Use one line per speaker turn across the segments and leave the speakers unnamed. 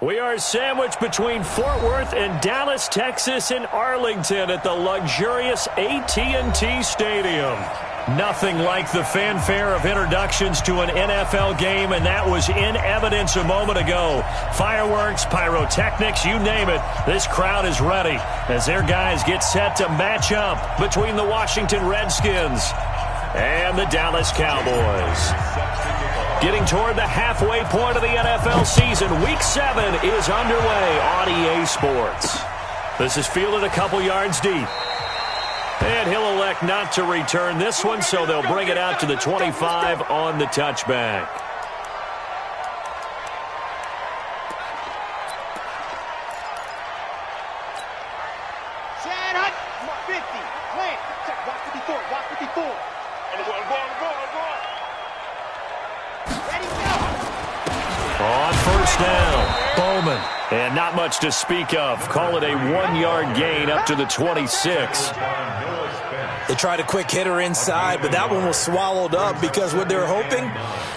We are sandwiched between Fort Worth and Dallas, Texas, and Arlington at the luxurious AT&T Stadium. Nothing like the fanfare of introductions to an NFL game, and that was in evidence a moment ago. Fireworks, pyrotechnics, you name it. This crowd is ready as their guys get set to match up between the Washington Redskins and the Dallas Cowboys. Getting toward the halfway point of the NFL season, Week 7 is underway on EA Sports. This is fielded a couple yards deep. And he'll elect not to return this one, so they'll bring it out to the 25 on the touchback. On first down, Bowman. And not much to speak of. Call it a 1-yard gain up to the 26.
They tried a quick hitter inside, but that one was swallowed up because what they're hoping,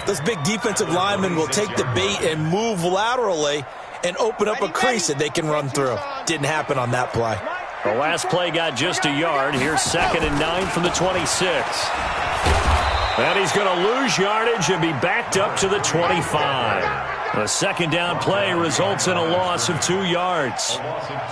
those big defensive linemen will take the bait and move laterally and open up a crease that they can run through. Didn't happen on that play.
The last play got just a yard. Here's 2nd and 9 from the 26. And he's going to lose yardage and be backed up to the 25. The second down play results in a loss of 2 yards.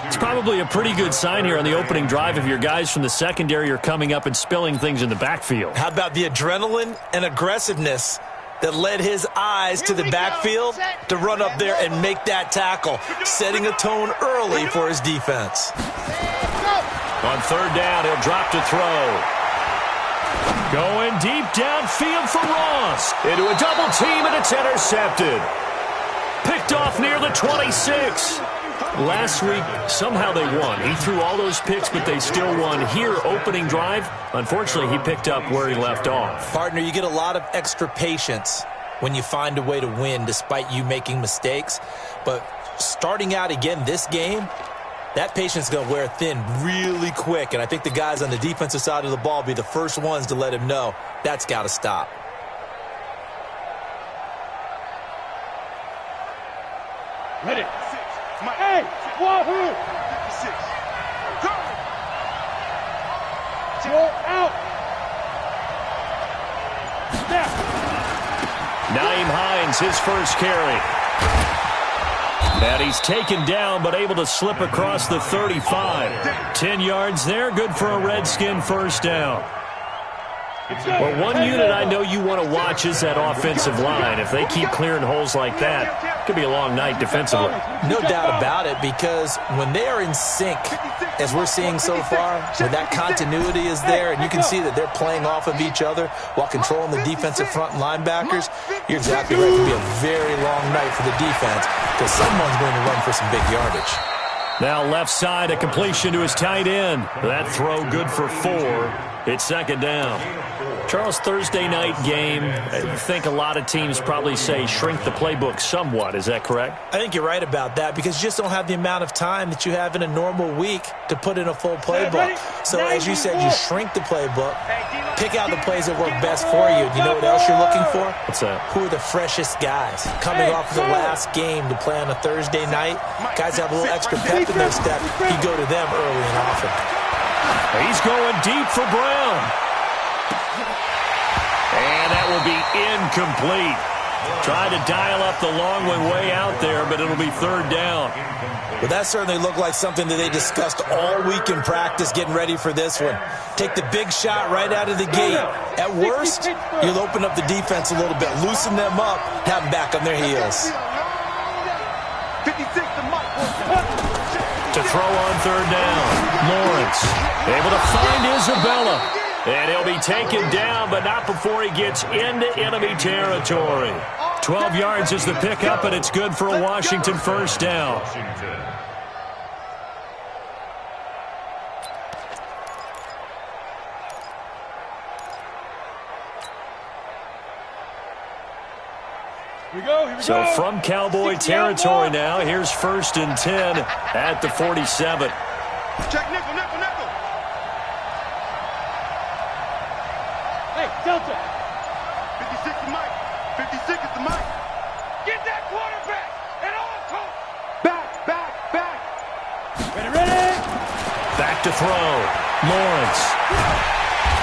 It's probably a pretty good sign here on the opening drive if your guys from the secondary are coming up and spilling things in the backfield.
How about the adrenaline and aggressiveness that led his eyes to the backfield to run up there and make that tackle, setting a tone early for his defense.
On third down, he'll drop to throw. Going deep downfield for Ross. Into a double team, and it's intercepted. Picked off near the 26. Last week, somehow they won. He threw all those picks, but they still won. Here, opening drive, unfortunately, he picked up where he left off.
Partner, you get a lot of extra patience when you find a way to win despite you making mistakes. But starting out again this game, that patience is going to wear thin really quick. And I think the guys on the defensive side of the ball will be the first ones to let him know that's got to stop.
Ready. Hey, wahoo! 56. Go out. Snap.
Nyheim Hines, his first carry. And he's taken down, but able to slip across the 35. 10 yards there, good for a Redskin first down. Well, one unit I know you want to watch is that offensive line. If they keep clearing holes like that, it could be a long night defensively.
No doubt about it, because when they are in sync, as we're seeing so far, when that continuity is there, and you can see that they're playing off of each other while controlling the defensive front linebackers, you're exactly right. It could be a very long night for the defense because someone's going to run for some big yardage.
Now left side, a completion to his tight end. That throw good for 4. It's second down. Charles, Thursday night game, I think a lot of teams probably say shrink the playbook somewhat. Is that correct?
I think you're right about that because you just don't have the amount of time that you have in a normal week to put in a full playbook. So as you said, you shrink the playbook, pick out the plays that work best for you. You know what else you're looking for?
What's that?
Who are the freshest guys coming off of the last game to play on a Thursday night? Guys have a little extra pep in their step. You go to them early and often.
He's going deep for Brown. And that will be incomplete. Tried to dial up the long one way out there, but it'll be third down.
Well, that certainly looked like something that they discussed all week in practice getting ready for this one. Take the big shot right out of the gate. At worst, you'll open up the defense a little bit, loosen them up, have them back on their heels.
56 to Mike.
To throw on third down. Lawrence able to find Isabella. And he'll be taken down, but not before he gets into enemy territory. 12 yards is the pickup, and it's good for a Washington first down. So from Cowboy territory now, here's 1st and 10 at the 47.
Check nickel, nickel, nickel. Hey, Delta. 56 to Mike. 56 is to Mike. Get that quarterback and all talk.
back to throw. Lawrence.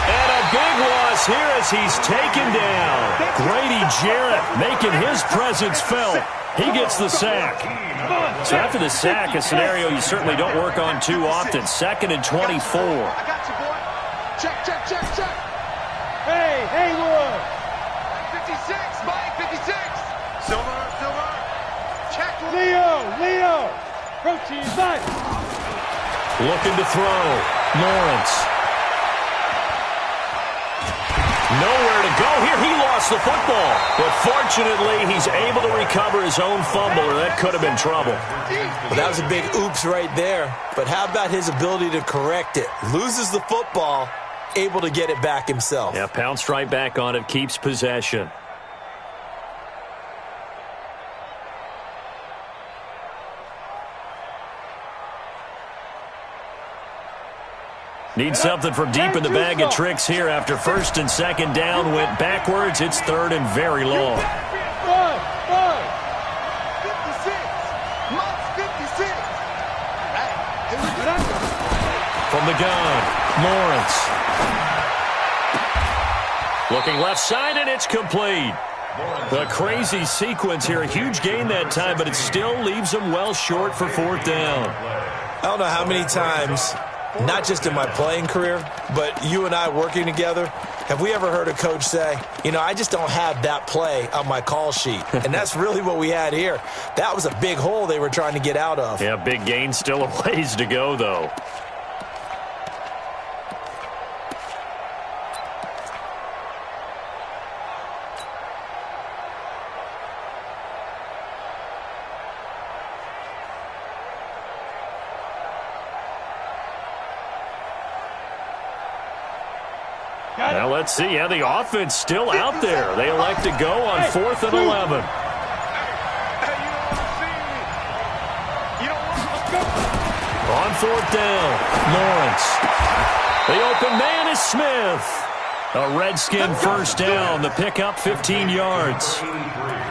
And a big loss here as he's taken down. Grady Jarrett making his presence felt. He gets the sack. So after the sack, a scenario you certainly don't work on too often. 2nd and 24.
I got you, boy. Check, check, check, check. Hey, Haywood. 56, Mike, 56. Silver, silver. Check. Leo. Protein, Mike.
Looking to throw. Lawrence. Nowhere to go here. He lost the football. But fortunately, he's able to recover his own fumble, or that could have been trouble.
Well, that was a big oops right there. But how about his ability to correct it? Loses the football, able to get it back himself.
Yeah, pounced right back on it, keeps possession. Need something from deep in the bag of tricks here after 1st and 2nd down. Went backwards. It's 3rd and very long.
56. Mike's 56.
From the gun, Lawrence. Looking left side, and it's complete. A crazy sequence here. A huge gain that time, but it still leaves them well short for 4th down.
I don't know how many times, not just in my playing career, but you and I working together, have we ever heard a coach say, you know, I just don't have that play on my call sheet. And that's really what we had here. That was a big hole they were trying to get out of.
Yeah, big gain, still a ways to go, though. Now let's see. Yeah, the offense still out there. They elect to go on 4th and 11. On 4th down, Lawrence. The open man is Smith. A Redskin 1st down. The pickup 15 yards.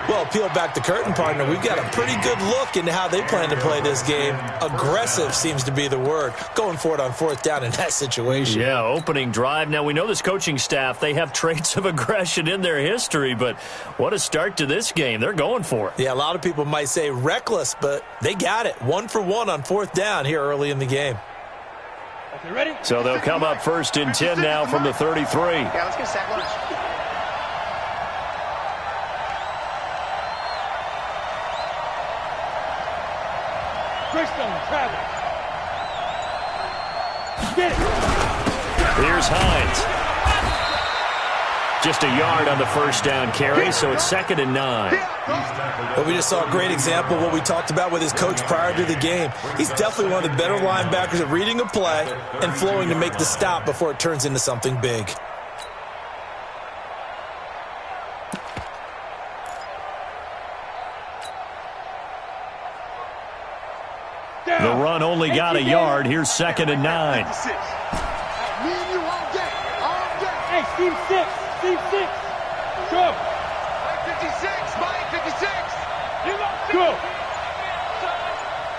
Well, peel back the curtain, partner. We've got a pretty good look into how they plan to play this game. Aggressive seems to be the word. Going for it on 4th down in that situation.
Yeah, opening drive. Now, we know this coaching staff, they have traits of aggression in their history, but what a start to this game. They're going for it.
Yeah, a lot of people might say reckless, but they got it. 1 for 1 on 4th down here early in the game.
Okay, ready?
So they'll come up 1st and 10 now from the 33.
Yeah, let's get a sack lunch. Christian, Travis. Get it.
Here's Hines. Just a yard on the 1st down carry, so it's 2nd and 9.
Well, we just saw a great example of what we talked about with his coach prior to the game. He's definitely one of the better linebackers at reading a play and flowing to make the stop before it turns into something big.
The run only got a yard. Here's 2nd and 9.
Me and you all day. Hey, Steve 6. Steve 6. Go. Mike 56. Mike 56. You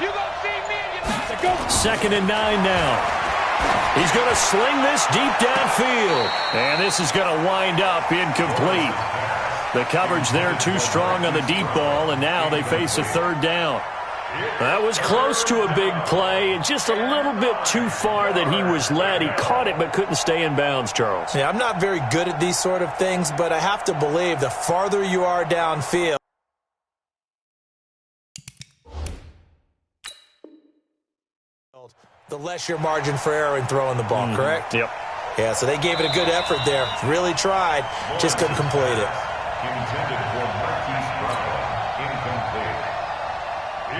gonna see me and you go.
2nd and 9 now. He's going to sling this deep downfield. And this is going to wind up incomplete. The coverage there too strong on the deep ball, and now they face a 3rd down. That was close to a big play, and just a little bit too far that he was led. He caught it but couldn't stay in bounds, Charles.
Yeah, I'm not very good at these sort of things, but I have to believe the farther you are downfield, the less your margin for error in throwing the ball, correct?
Yep.
Yeah, so they gave it a good effort there. Really tried, just couldn't complete it.
Intended for Marquise Brown. Incomplete.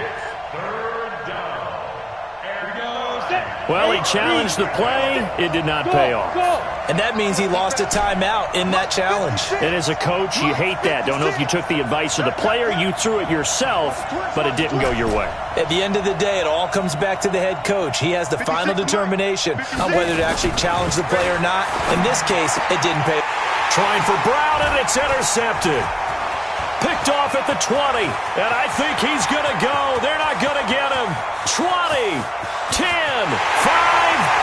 It's 3rd down.
Well, he challenged the play. It did not pay off.
And that means he lost a timeout in that challenge.
And as a coach, you hate that. Don't know if you took the advice of the player. You threw it yourself, but it didn't go your way.
At the end of the day, it all comes back to the head coach. He has the final determination on whether to actually challenge the play or not. In this case, it didn't pay.
Trying for Brown, and it's intercepted. Picked off at the 20, and I think he's going to go. They're not going to get him. 20, 10, 5,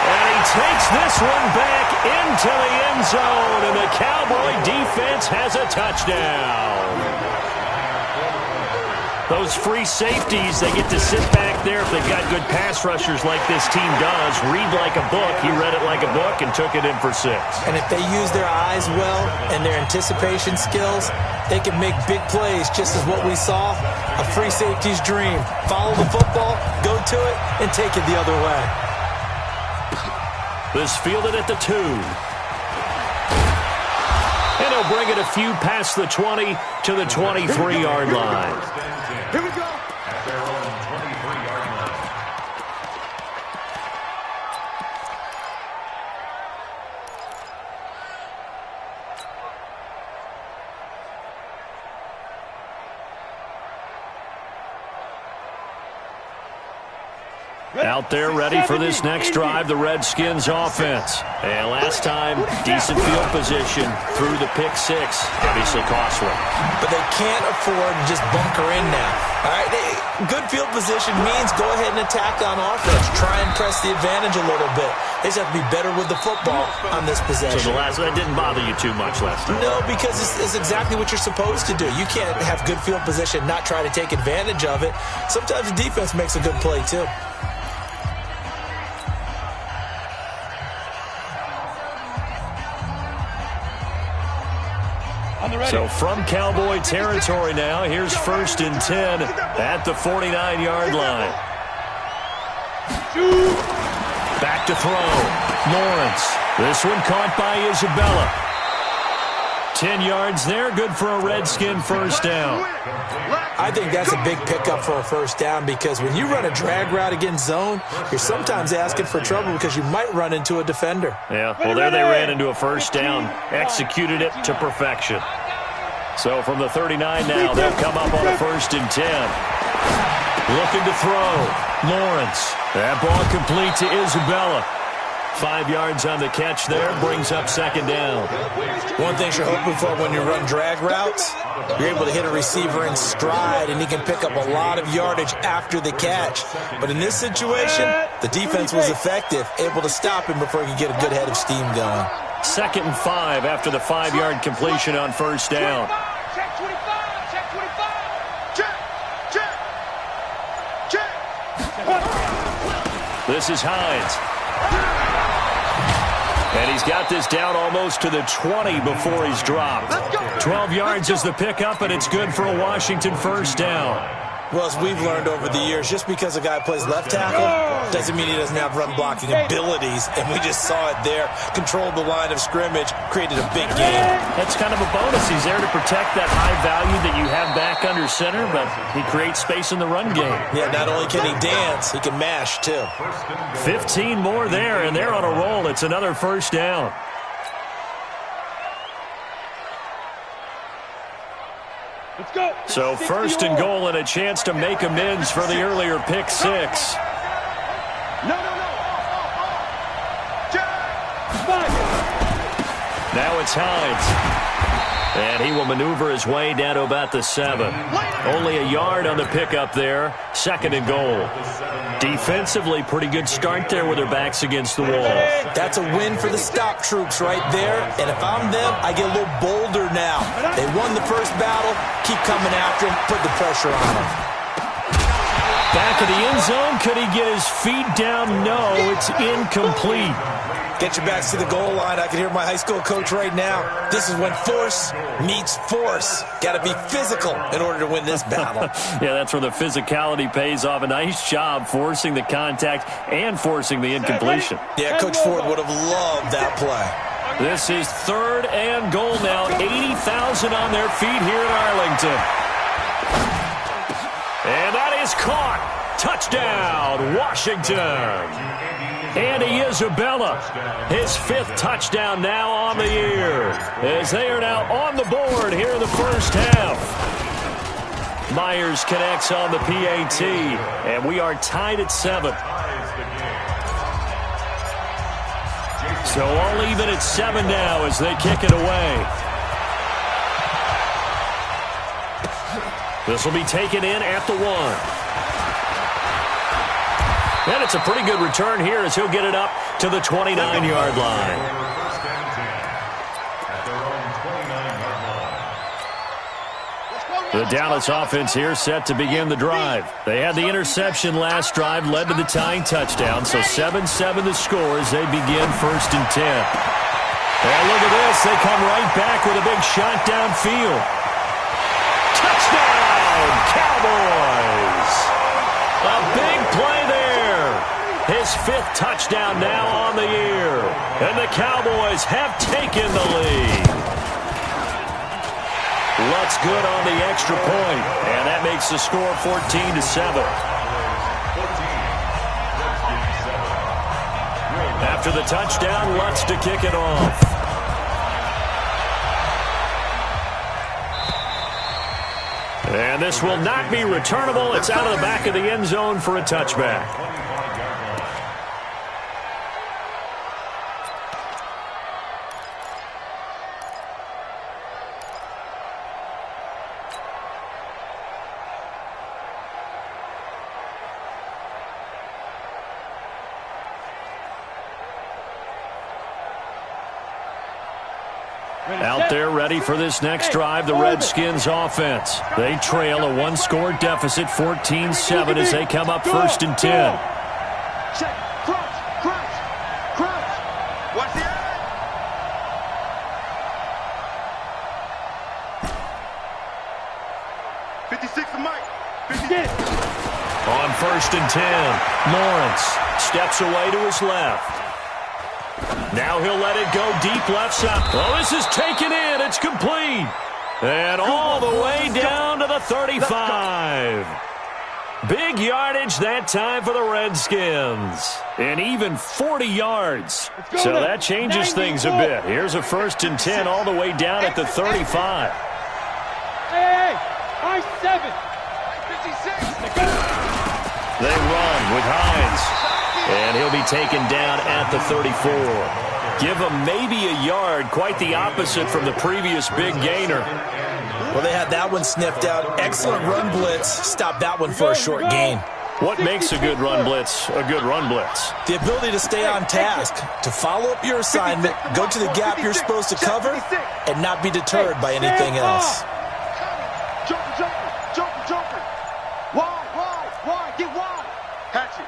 and he takes this one back into the end zone, and the Cowboy defense has a touchdown. Those free safeties, they get to sit back there if they've got good pass rushers like this team does. Read like a book. He read it like a book and took it in for 6.
And if they use their eyes well and their anticipation skills, they can make big plays, just as what we saw. A free safety's dream. Follow the football, go to it, and take it the other way.
This fielded at the 2. And he'll bring it a few past the 20 to the 23-yard line.
Here we go.
At their own 23-yard line.
Out there ready for this next drive, the Redskins offense. And last time, decent field position through the pick 6. Obviously costly.
But they can't afford to just bunker in now. All right, good field position means go ahead and attack on offense. Try and press the advantage a little bit. They just have to be better with the football on this possession.
So that didn't bother you too much last time?
No, because it's exactly what you're supposed to do. You can't have good field position, not try to take advantage of it. Sometimes the defense makes a good play, too.
So from Cowboy territory now, here's 1st and 10 at the 49-yard line. Back to throw. Lawrence. This one caught by Isabella. 10 yards there, good for a Redskin first down.
I think that's a big pickup for a first down because when you run a drag route against zone, you're sometimes asking for trouble because you might run into a defender.
Yeah, well, there they ran into a first down, executed it to perfection. So from the 39 now, they'll come up on a 1st and 10. Looking to throw. Lawrence. That ball complete to Isabella. 5 yards on the catch there, brings up 2nd down.
One thing you're hoping for when you run drag routes, you're able to hit a receiver in stride, and he can pick up a lot of yardage after the catch. But in this situation, the defense was effective, able to stop him before he could get a good head of steam going.
2nd and 5 after the 5-yard completion on 1st down.
Check 25, check 25. Check.
This is Hines. And he's got this down almost to the 20 before he's dropped. 12 yards is the pickup, and it's good for a Washington first down.
Well, as we've learned over the years, just because a guy plays left tackle doesn't mean he doesn't have run-blocking abilities, and we just saw it there. Controlled the line of scrimmage, created a big game.
That's kind of a bonus. He's there to protect that high value that you have back under center, but he creates space in the run game.
Yeah, not only can he dance, he can mash, too.
15 more there, and they're on a roll. It's another first down.
Let's go.
So 1st and goal and a chance to make amends for the earlier pick 6.
No.
Now it's Hines. And he will maneuver his way down to about the 7. Only a yard on the pickup there. 2nd and goal. Defensively, pretty good start there with their backs against the wall.
That's a win for the stop troops right there. And if I'm them, I get a little bolder now. They won the first battle. Keep coming after him. Put the pressure on him.
Back of the end zone. Could he get his feet down? No, it's incomplete.
Get your backs to the goal line. I can hear my high school coach right now. This is when force meets force. Got to be physical in order to win this battle.
Yeah, that's where the physicality pays off. A nice job forcing the contact and forcing the incompletion.
Yeah, Coach Ford would have loved that play.
This is 3rd and goal now. 80,000 on their feet here in Arlington. And that is caught. Touchdown, Washington. Andy Isabella, his 5th touchdown now on the year, as they are now on the board here in the first half. Myers connects on the PAT, and we are tied at 7. So all even at 7 now as they kick it away. This will be taken in at the 1. And it's a pretty good return here as he'll get it up to the 29-yard line. The Dallas offense here set to begin the drive. They had the interception last drive, led to the tying touchdown, so 7-7 the score as they begin 1st and 10. And look at this. They come right back with a big shot downfield. Touchdown, Cowboys! A big play there. His 5th touchdown now on the year. And the Cowboys have taken the lead. Lutz good on the extra point, and that makes the score 14-7. After the touchdown, Lutz to kick it off. And this will not be returnable. It's out of the back of the end zone for a touchback. Out there ready for this next drive, the Redskins offense. They trail a 1-score deficit, 14-7 as they come up 1st and 10.
Check, crouch. Watch the eye. '56 to Mike. 56.
On 1st and 10, Lawrence steps away to his left. Now he'll let it go deep left side. Oh, this is taken in. It's complete. And all the way down to the 35. Big yardage that time for the Redskins. And even 40 yards. So that changes things a bit. Here's a 1st and 10 all the way down at the 35.
Hey, I-7. 56.
They run with Hines. And he'll be taken down at the 34. Give him maybe a yard, quite the opposite from the previous big gainer.
Well, they had that one sniffed out. Excellent run blitz. Stop that one for a short gain.
What makes a good run blitz a good run blitz?
The ability to stay on task, to follow up your assignment, go to the gap you're supposed to cover, and not be deterred by anything else.
Jumper. Wide. Get wide. Hatch it.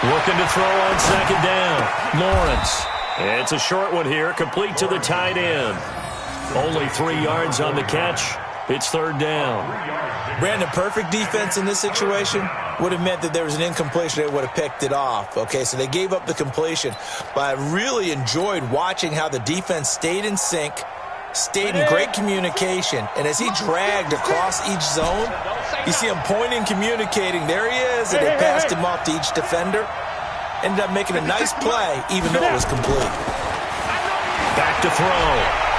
Looking to throw on 2nd down. Lawrence. It's a short one here, complete to the tight end. Only 3 yards on the catch. It's 3rd down.
Brandon, perfect defense in this situation would have meant that there was an incompletion. They would have picked it off. Okay, so they gave up the completion. But I really enjoyed watching how the defense stayed in sync, stayed in great communication, and as he dragged across each zone, you see him pointing, communicating. There he is, and they passed him off to each defender. Ended up making a nice play, even though it was complete.
Back to throw.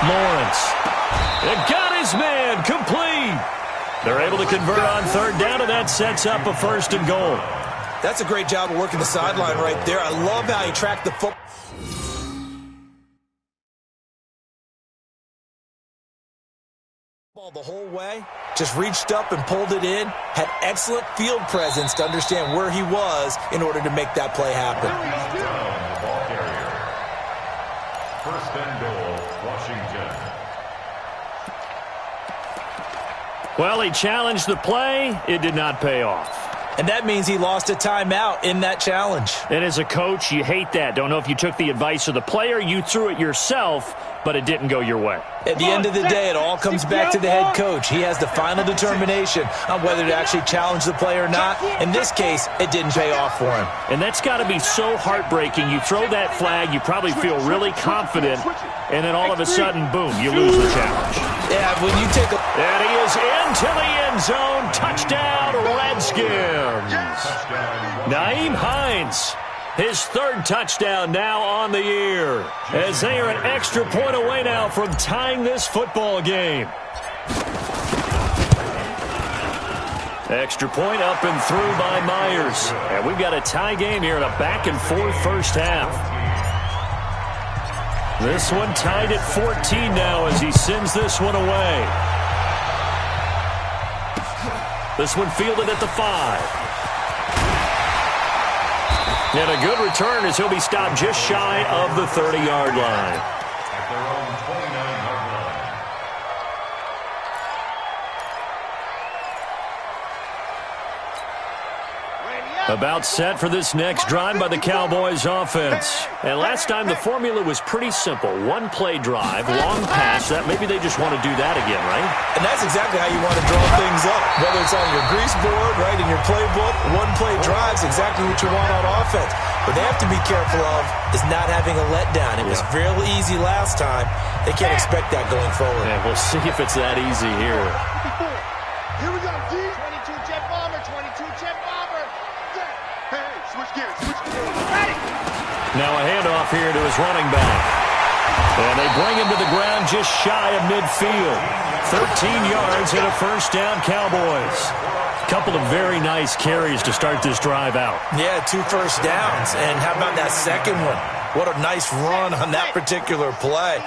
Lawrence. It got his man complete. They're able to convert on 3rd down, and that sets up a 1st and goal.
That's a great job of working the sideline right there. I love how he tracked the football the whole way, just reached up and pulled it in, had excellent field presence to understand where he was in order to make that play happen.
Ball carrier. 1st and goal, Washington.
Well, he challenged the play. It did not pay off.
And that means he lost a timeout in that challenge.
And as a coach, you hate that. Don't know if you took the advice of the player. You threw it yourself, but it didn't go your way.
At the end of the day, it all comes back to the head coach. He has the final determination on whether to actually challenge the play or not. In this case, it didn't pay off for him.
And that's got to be so heartbreaking. You throw that flag, you probably feel really confident, and then all of a sudden, boom, you lose the challenge.
Yeah, when you take a...
And he is into the end zone. Touchdown, Redskins. Naeem Hines. His 3rd touchdown now on the year, as they are an extra point away now from tying this football game. Extra point up and through by Myers. And we've got a tie game here in a back-and-forth 1st half. This one tied at 14 now as he sends this one away. This one fielded at the 5. And a good return as he'll be stopped just shy of the 30-yard line.
At their own 29-yard line.
About set for this next drive by the Cowboys offense. And last time the formula was pretty simple. One play drive, long pass. That maybe they just want to do that again, right?
And that's exactly how you want to draw things up. Whether it's on your grease board, right, in your playbook, one play drive's exactly what you want on offense. What they have to be careful of is not having a letdown. It was fairly easy last time. They can't expect that going forward.
And we'll see if it's that easy here.
Here we go, D. 22 jet bomber, 22 jet bomber. Hey, switch gears, switch gears. Ready.
Now a handoff here to his running back. And they bring him to the ground just shy of midfield. 13 yards and a first down, Cowboys. Couple of very nice carries to start this drive out.
Yeah, 2 first downs. And how about that second one? What a nice run on that particular play.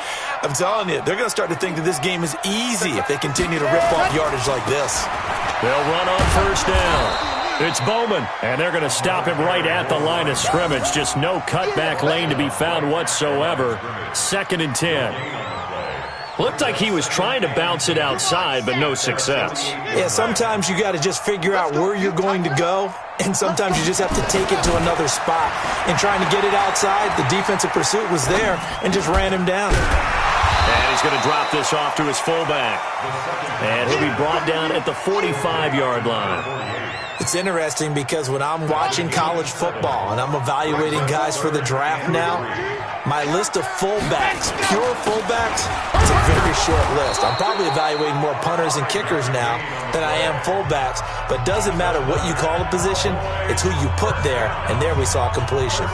I'm telling you, they're going to start to think that this game is easy if they continue to rip off yardage like this.
They'll run on first down. It's Bowman, and they're going to stop him right at the line of scrimmage. Just no cutback lane to be found whatsoever. 2nd and 10. Looked like he was trying to bounce it outside, but no success.
Yeah, sometimes you got to just figure out where you're going to go, and sometimes you just have to take it to another spot. In trying to get it outside, the defensive pursuit was there and just ran him down.
And he's going to drop this off to his fullback. And he'll be brought down at the 45-yard line.
It's interesting because when I'm watching college football and I'm evaluating guys for the draft now, my list of fullbacks, pure fullbacks, it's a very short list. I'm probably evaluating more punters and kickers now than I am fullbacks, but doesn't matter what you call a position, it's who you put there, and there we saw completion.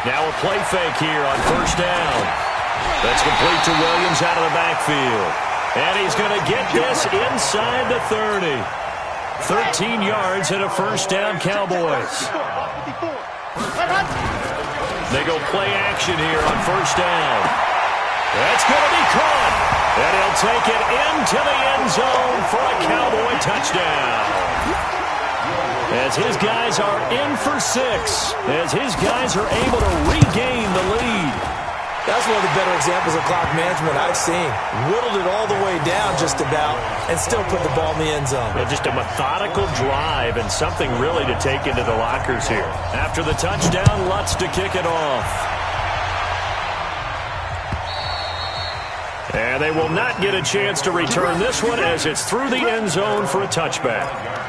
Now a play fake here on first down. That's complete to Williams out of the backfield. And he's going to get this inside the 30. 13 yards and a first down, Cowboys. They go play action here on first down. That's going to be caught. And he'll take it into the end zone for a Cowboy touchdown. As his guys are in for 6, as his guys are able to regain the lead.
That's one of the better examples of clock management I've seen. Whittled it all the way down just about and still put the ball in the end zone.
Just a methodical drive and something really to take into the lockers here. After the touchdown, Lutz to kick it off. And they will not get a chance to return this one as it's through the end zone for a touchback.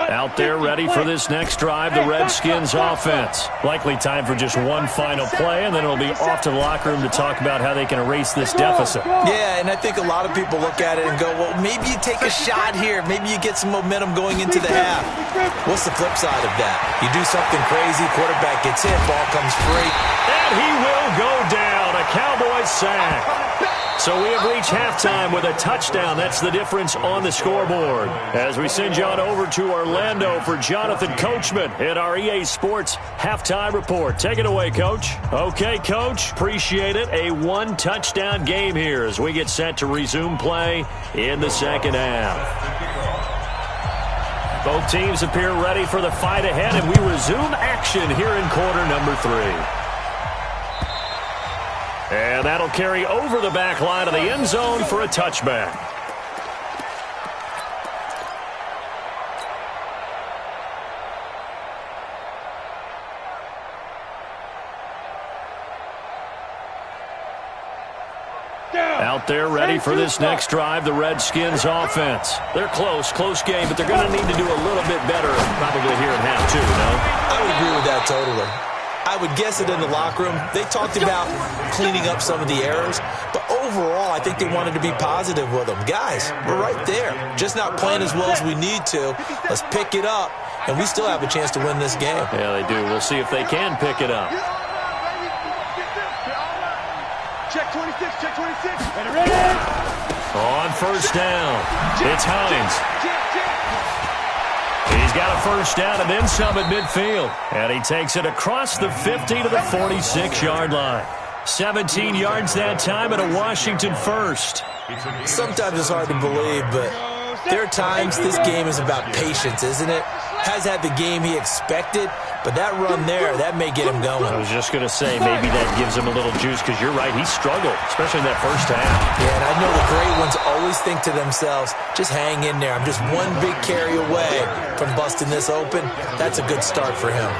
Out there ready for this next drive, the Redskins offense. Likely time for just one final play, and then it'll be off to the locker room to talk about how they can erase this deficit.
Yeah, and I think a lot of people look at it and go, well, maybe you take a shot here. Maybe you get some momentum going into the half. What's the flip side of that? You do something crazy, quarterback gets hit, ball comes free.
And he will go down, a Cowboys sack. So we have reached halftime with a touchdown. That's the difference on the scoreboard. As we send you on over to Orlando for Jonathan Coachman at our EA Sports Halftime Report. Take it away, Coach. Okay, Coach. Appreciate it. A one-touchdown game here as we get set to resume play in the second half. Both teams appear ready for the fight ahead, and we resume action here in quarter number 3. And that'll carry over the back line of the end zone for a touchback. Out there ready for this next drive, the Redskins offense. They're close game, but they're going to need to do a little bit better probably here in half two, no?
I would agree with that totally. I would guess it in the locker room. They talked about cleaning up some of the errors, but overall, I think they wanted to be positive with them. Guys, we're right there. Just not playing as well as we need to. Let's pick it up, and we still have a chance to win this game.
Yeah, they do. We'll see if they can pick it up.
Check 26, check 26. Ready?
On first down, it's Hines. He's got a first down and then some at midfield. And he takes it across the 50 to the 46-yard line. 17 yards that time and a Washington first.
Sometimes it's hard to believe, but there are times this game is about patience, isn't it? Has had the game he expected, but that run there, that may get him going.
I was just going to say, maybe that gives him a little juice, because you're right, he struggled, especially in that first half.
Yeah, and I know the great ones always think to themselves, just hang in there. I'm just one big carry away from busting this open. That's a good start for him.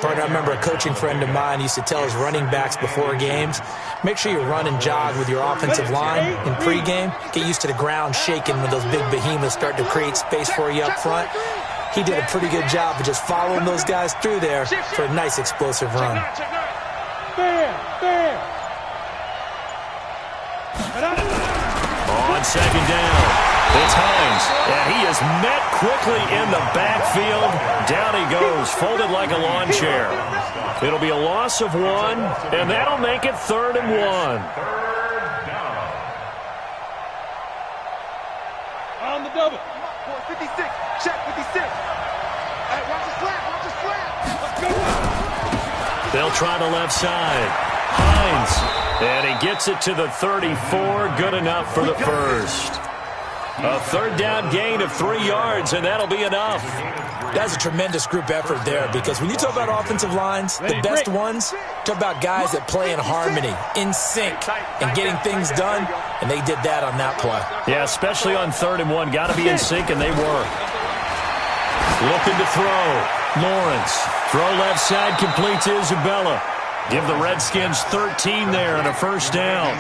Partner, I remember a coaching friend of mine used to tell his running backs before games, make sure you run and jog with your offensive line in pregame. Get used to the ground shaking when those big behemoths start to create space for you up front. He did a pretty good job of just following those guys through there for a nice explosive run.
On second down, it's Hines, and he is met quickly in the backfield. Down he goes, folded like a lawn chair. It'll be a loss of one, and that'll make it 3rd and 1.
On the double. 56, check 56. Hey, watch the slant, watch the slant. Let's go.
They'll try the left side. Hines, and he gets it to the 34. Good enough for the first. A 3rd down gain of 3 yards, and that'll be enough.
That's a tremendous group effort there, because when you talk about offensive lines, the best ones, talk about guys that play in harmony, in sync, and getting things done, and they did that on that play.
Yeah, especially on 3rd and 1. Got to be in sync, and they were. Looking to throw. Lawrence. Throw left side, complete to Isabella. Give the Redskins 13 there and a first down.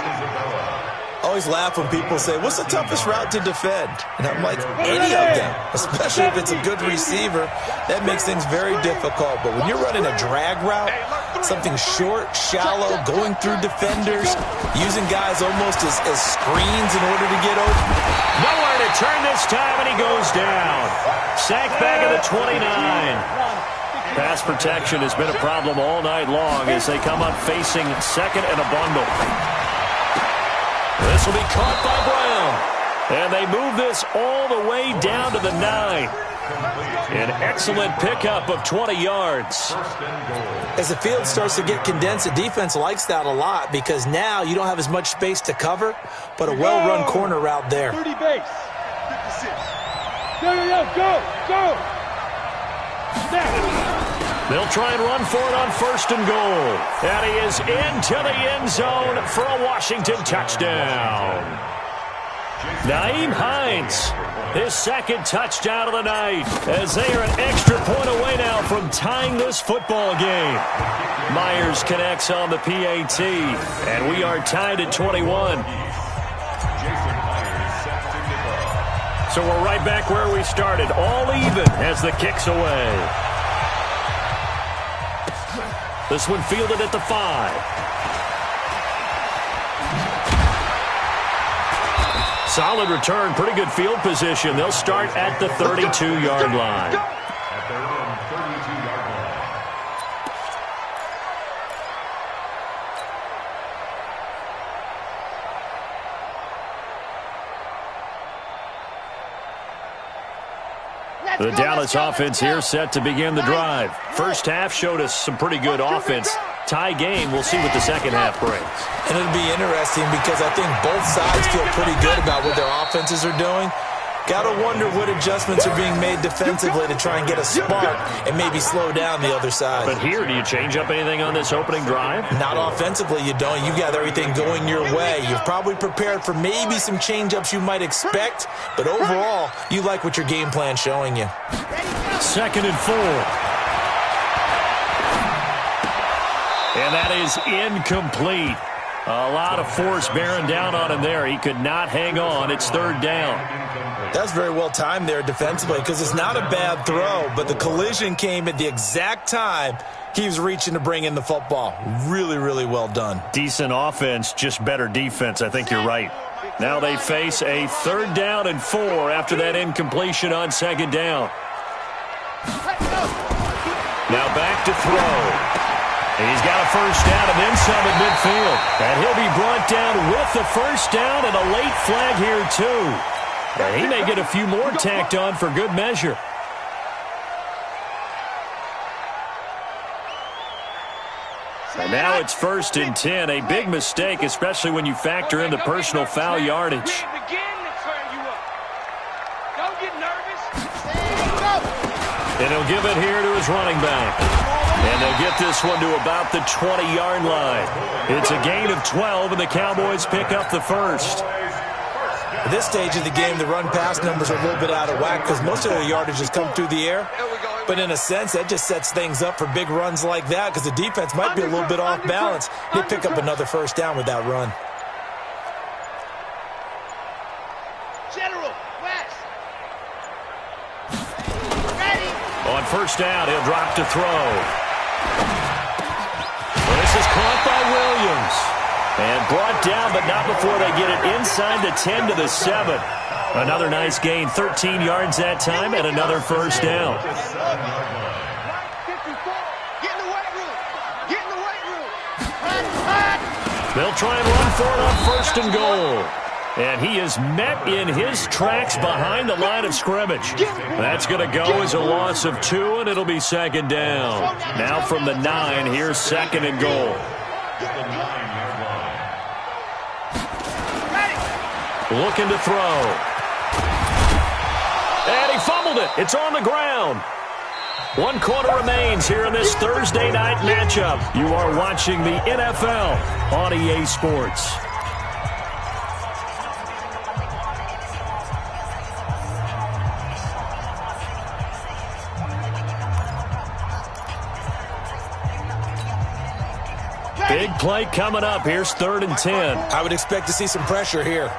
I always laugh when people say, what's the toughest route to defend? And I'm like, any of them, especially if it's a good receiver. That makes things very difficult. But when you're running a drag route, something short, shallow, going through defenders, using guys almost as screens in order to get open.
Nowhere to turn this time, and he goes down. Sack back at the 29. Pass protection has been a problem all night long as they come up facing second and a bundle. This will be caught by Brown. And they move this all the way down to the 9. An excellent pickup of 20 yards.
As the field starts to get condensed, the defense likes that a lot, because now you don't have as much space to cover, but a well-run corner route there.
30 base. 56. Go.
They'll try and run for it on 1st and goal. And he is into the end zone for a Washington touchdown. Nyheim Hines, his 2nd touchdown of the night, as they are an extra point away now from tying this football game. Myers connects on the PAT, and we are tied at 21. So we're right back where we started, all even as the kick's away. This one fielded at the 5. Solid return, pretty good field position. They'll start at the 32-yard line.
At their own 32-yard line.
The Dallas offense here set to begin the drive. First half showed us some pretty good offense. Tie game, we'll see what the second half brings.
And it'll be interesting, because I think both sides feel pretty good about what their offenses are doing. Got to wonder what adjustments are being made defensively to try and get a spark and maybe slow down the other side.
But here, do you change up anything on this opening drive?
Not offensively, you don't. You got everything going your way. You've probably prepared for maybe some change-ups you might expect, but overall, you like what your game plan's showing you.
2nd and 4. And that is incomplete. A lot of force bearing down on him there. He could not hang on. It's third down.
That's very well timed there defensively because it's not a bad throw, but the collision came at the exact time he was reaching to bring in the football. Really, really well done.
Decent offense, just better defense. I think you're right. Now they face a 3rd down and 4 after that incompletion on 2nd down. Now back to throw. He's got a first down and then some at midfield. And he'll be brought down with the first down and a late flag here too. And he may get a few more tacked on for good measure. And now it's 1st and 10. A big mistake, especially when you factor in the personal foul yardage. And he'll give it here to his running back. And they'll get this one to about the 20-yard line. It's a gain of 12, and the Cowboys pick up the first.
At this stage of the game, the run-pass numbers are a little bit out of whack because most of the yardage has come through the air. But in a sense, that just sets things up for big runs like that because the defense might be a little bit off balance. They pick up another first down with that run.
General, West.
On first down, he'll drop to throw. Well, this is caught by Williams. And brought down, but not before they get it inside the 10 to the 7. Another nice gain, 13 yards that time, and another first down.
Get in the weight room. Get in the weight room.
They'll try and run for it on 1st and goal. And he is met in his tracks behind the line of scrimmage. That's going to go as a loss of 2, and it'll be 2nd down. Now from the 9, here's 2nd and goal. Looking to throw. And he fumbled it. It's on the ground. 1 quarter remains here in this Thursday night matchup. You are watching the NFL on EA Sports. Big play coming up. Here's 3rd and 10.
I would expect to see some pressure here.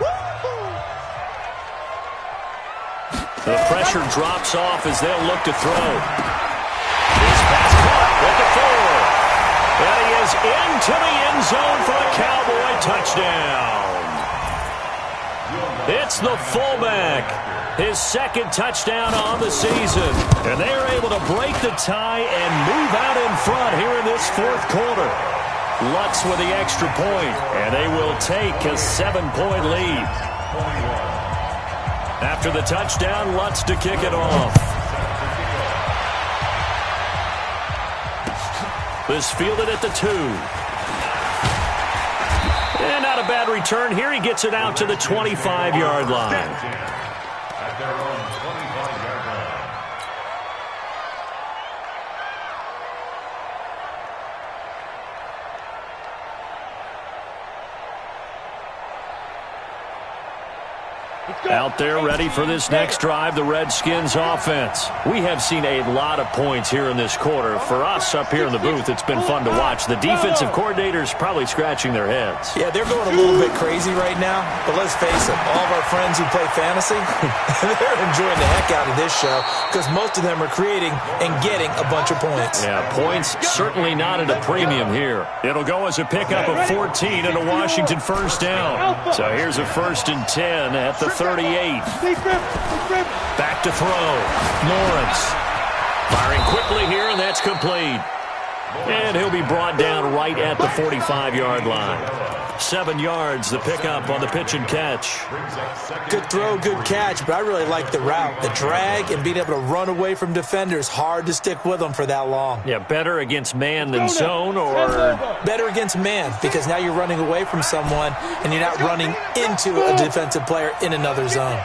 The pressure drops off as they'll look to throw. This pass caught at the 4. And he is into the end zone for a Cowboy touchdown. It's the fullback. His 2nd touchdown on the season. And they are able to break the tie and move out in front here in this 4th quarter. Lutz with the extra point, and they will take a 7-point lead. After the touchdown, Lutz to kick it off. This fielded at the 2. And not a bad return here. He gets it out to the 25-yard line.
At their own 25-yard line.
Out there ready for this next drive, the Redskins offense. We have seen a lot of points here in this quarter. For us up here in the booth, it's been fun to watch. The defensive coordinators probably scratching their heads.
Yeah, they're going a little bit crazy right now, but let's face it, all of our friends who play fantasy, they're enjoying the heck out of this show because most of them are creating and getting a bunch of points.
Yeah, points certainly not at a premium here. It'll go as a pickup of 14 and a Washington first down. So here's a 1st and 10 at the 38. Back to throw. Lawrence firing quickly here, and that's complete. And he'll be brought down right at the 45-yard line. 7 yards, the pickup on the pitch and catch.
Good throw, good catch, but I really like the route. The drag and being able to run away from defenders, hard to stick with them for that long.
Yeah, better against man than zone, or
better against man because now you're running away from someone and you're not running into a defensive player in another zone.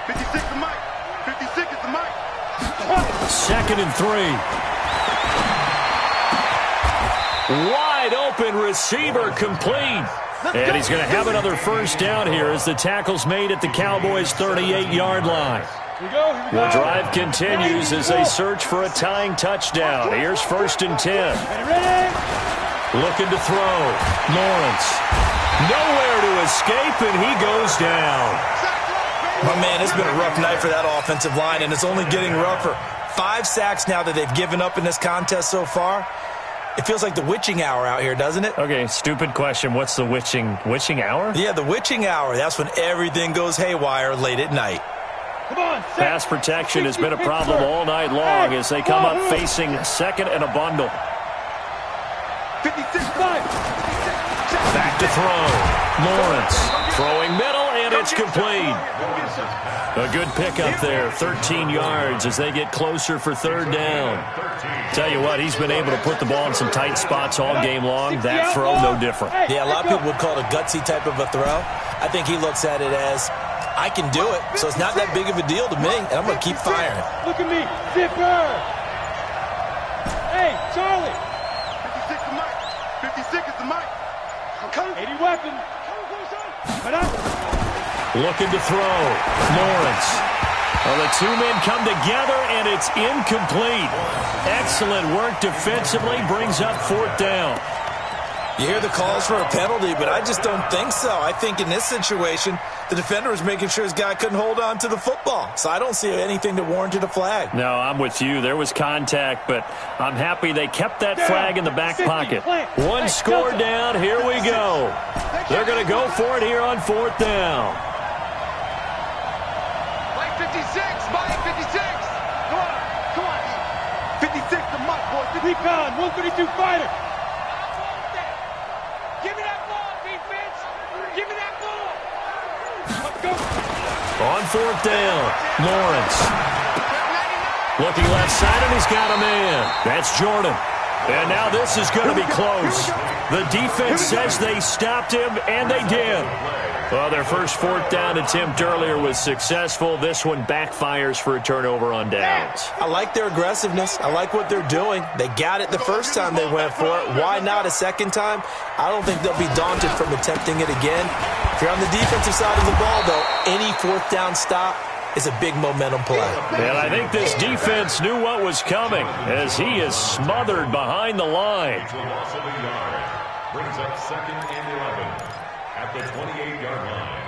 56 is Mike. 56 is the Mike.
2nd and 3. Wide open receiver complete. And he's going to have another first down here as the tackle's made at the Cowboys' 38-yard line. The drive continues as they search for a tying touchdown. Here's 1st and 10. Looking to throw. Lawrence. Nowhere to escape, and he goes down.
My man, it's been a rough night for that offensive line, and it's only getting rougher. 5 sacks now that they've given up in this contest so far. It feels like the witching hour out here, doesn't it?
Okay, stupid question. What's the witching hour?
Yeah, the witching hour. That's when everything goes haywire late at night.
Come on,
Pass protection has been a problem all night long as they come up facing second and a bundle.
56, 5.
Back to throw. Lawrence throwing middle, and it's complete. A good pickup there, 13 yards as they get closer for third down. Tell you what, he's been able to put the ball in some tight spots all game long. That throw, no different.
Yeah, a lot of people would call it a gutsy type of a throw. I think he looks at it as, I can do it, so it's not that big of a deal to me, and I'm going to keep firing.
Look at me, zipper. Hey, Charlie. 56 is Mike. 56 is the Mike. 80 weapon.
Looking to throw. Lawrence. Well, the two men come together, and it's incomplete. Excellent work defensively. Brings up fourth down.
You hear the calls for a penalty, but I just don't think so. I think in this situation, the defender was making sure his guy couldn't hold on to the football. So I don't see anything that warranted a flag.
No, I'm with you. There was contact, but I'm happy they kept that flag in the back pocket. One score down. Here we go. They're going to go for it here on fourth down.
Mike 56, Mike 56. Come on. 56 to Mike, boy. Recon, 132 fighter. Give me that ball, defense. Give me that ball. Let's go.
On fourth down, Lawrence. Looking left side, and he's got a man. That's Jordan. And now this is going to be close. The defense says they stopped him, and they did. Well, their first fourth down attempt earlier was successful. This one backfires for a turnover on downs.
I like their aggressiveness. I like what they're doing. They got it the first time they went for it. Why not a second time? I don't think they'll be daunted from attempting it again. If you're on the defensive side of the ball, though, any fourth down stop is a big momentum play.
And I think this defense knew what was coming as he is smothered behind the line.
Brings up second and 11 at the 28-yard line.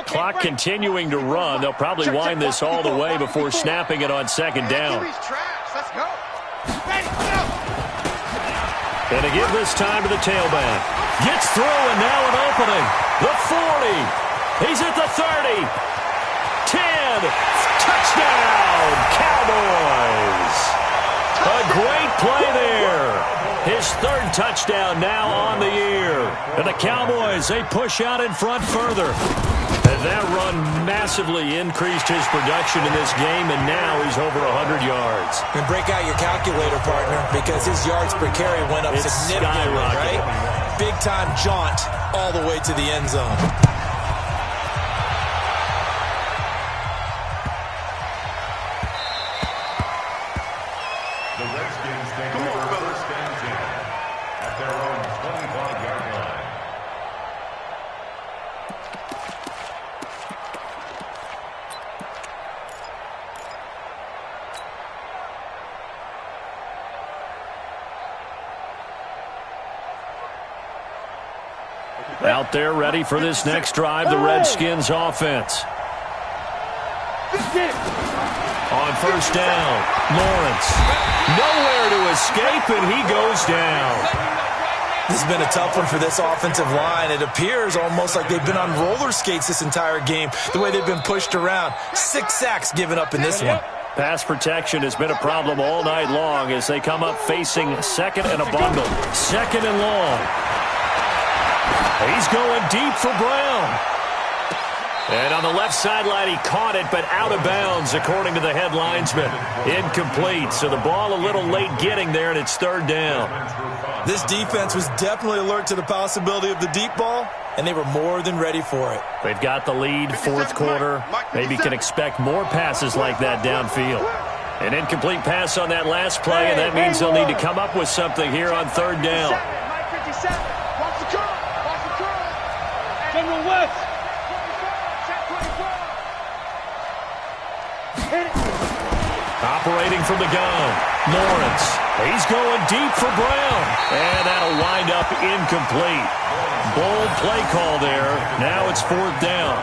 Clock continuing to run. They'll probably wind this all the way before snapping it on second down.
Let's go.
And to give this time to the tailback. Gets through, and now an opening. The 40. He's at the 30. 10. Touchdown, Cowboys. A great play there. His third touchdown now on the year. And the Cowboys, they push out in front further. And that run massively increased his production in this game, and now he's over 100 yards.
And break out your calculator, partner, because his yards per carry went up significantly, right? Big-time jaunt all the way to the end zone.
The Redskins take over first and 10 at their own 25-yard line.
Out there ready for this next drive, the Redskins offense. On first down, Lawrence. Nowhere to escape, and he goes down.
This has been a tough one for this offensive line. It appears almost like they've been on roller skates this entire game, the way they've been pushed around. 6 sacks given up in this one.
Pass protection has been a problem all night long as they come up facing second and a bundle. Second and long. He's going deep for Brown. And on the left sideline, he caught it, but out of bounds, according to the head linesman. Incomplete, so the ball a little late getting there, and it's third down.
This defense was definitely alert to the possibility of the deep ball, and they were more than ready for it.
They've got the lead, fourth quarter. Maybe can expect more passes like that downfield. An incomplete pass on that last play, and that means they'll need to come up with something here on third down.
Mike 57. Watch the curl. Watch the curl. General West. Check 24. Hit it.
Operating from the gun, Lawrence. He's going deep for Brown. And that'll wind up incomplete. Bold play call there. Now it's 4th down.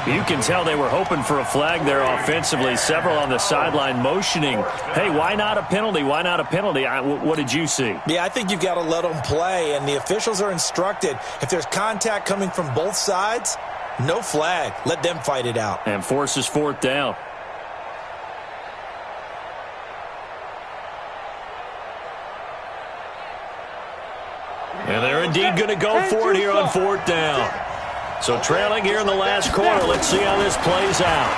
You can tell they were hoping for a flag there offensively. Several on the sideline motioning, hey, why not a penalty? Why not a penalty? What did you see?
Yeah, I think you've got to let them play, and the officials are instructed. If there's contact coming from both sides, no flag. Let them fight it out.
And forces 4th down. And they're indeed going to go for it here on 4th down. So trailing here in the last quarter. Let's see how this plays out.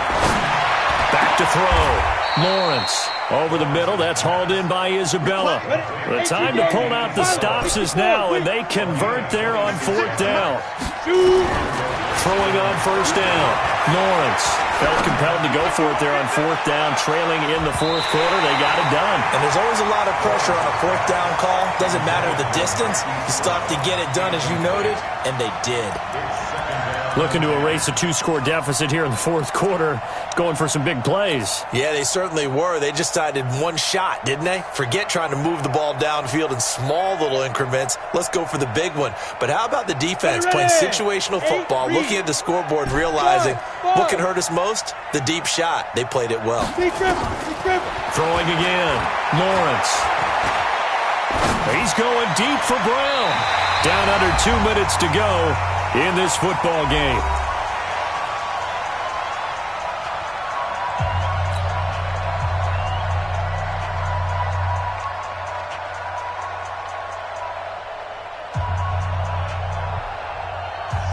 Back to throw. Lawrence over the middle. That's hauled in by Isabella. The time to pull out the stops is now, and they convert there on 4th down. Throwing on 1st down. Lawrence felt compelled to go for it there on 4th down. Trailing in the 4th quarter. They got it done.
And there's always a lot of pressure on a 4th down call. Doesn't matter the distance. You still have to get it done, as you noted, and they did.
Looking to erase a 2-score deficit here in the 4th quarter. Going for some big plays.
Yeah, they certainly were. They just decided one shot, didn't they? Forget trying to move the ball downfield in small little increments. Let's go for the big one. But how about the defense playing situational football, looking at the scoreboard and realizing what can hurt us most? The deep shot. They played it well.
Throwing again. Lawrence. He's going deep for Brown. Down under 2 minutes to go in this football game.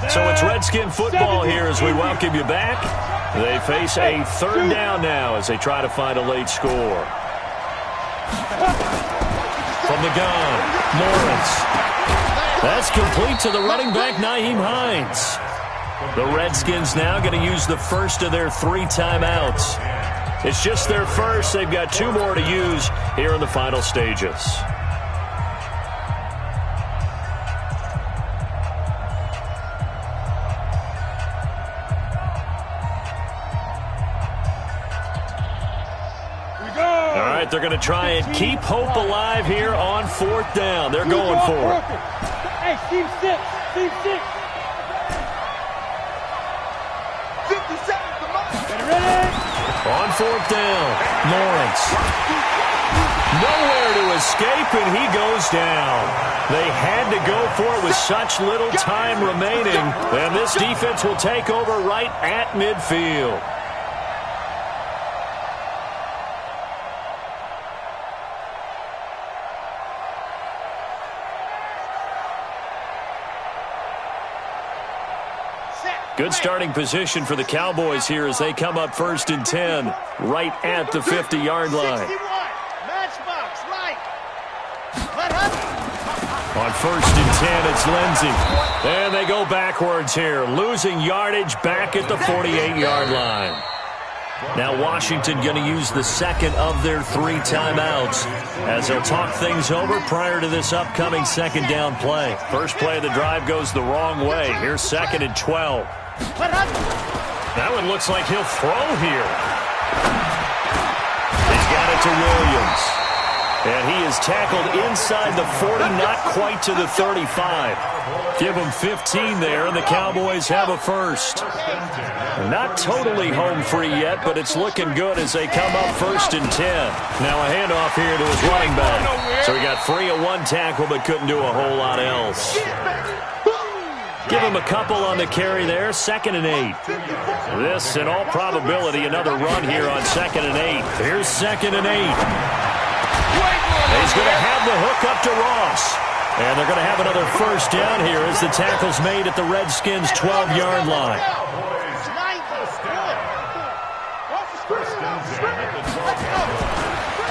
So it's Redskin football here as we welcome you back. They face a 3rd down now as they try to find a late score. From the gun, Lawrence. That's complete to the running back, Nyheim Hines. The Redskins now going to use the first of their 3 timeouts. It's just their first. They've got 2 more to use here in the final stages. All right, they're going to try and keep hope alive here on 4th down. They're going for it.
Hey, team 6, team 6. 57, come on. Get ready.
On 4th down, Lawrence. Nowhere to escape, and he goes down. They had to go for it with such little time remaining, and this defense will take over right at midfield. Good starting position for the Cowboys here as they come up 1st and 10, right at the 50-yard line.
Matchbox, right.
On 1st and 10, it's Lindsey. And they go backwards here, losing yardage back at the 48-yard line. Now Washington going to use the 2nd of their 3 timeouts as they'll talk things over prior to this upcoming 2nd down play. First play of the drive goes the wrong way. Here's 2nd and 12. That one looks like he'll throw here. He's got it to Williams. And he is tackled inside the 40, not quite to the 35. Give him 15 there, and the Cowboys have a first. Not totally home free yet, but it's looking good as they come up 1st and 10. Now a handoff here to his running back. So he got free of 1 tackle, but couldn't do a whole lot else. Give him a couple on the carry there, 2nd and 8. This, in all probability, another run here on 2nd and 8. Here's 2nd and 8. He's going to have the hook up to Ross. And they're going to have another first down here as the tackle's made at the Redskins' 12-yard line.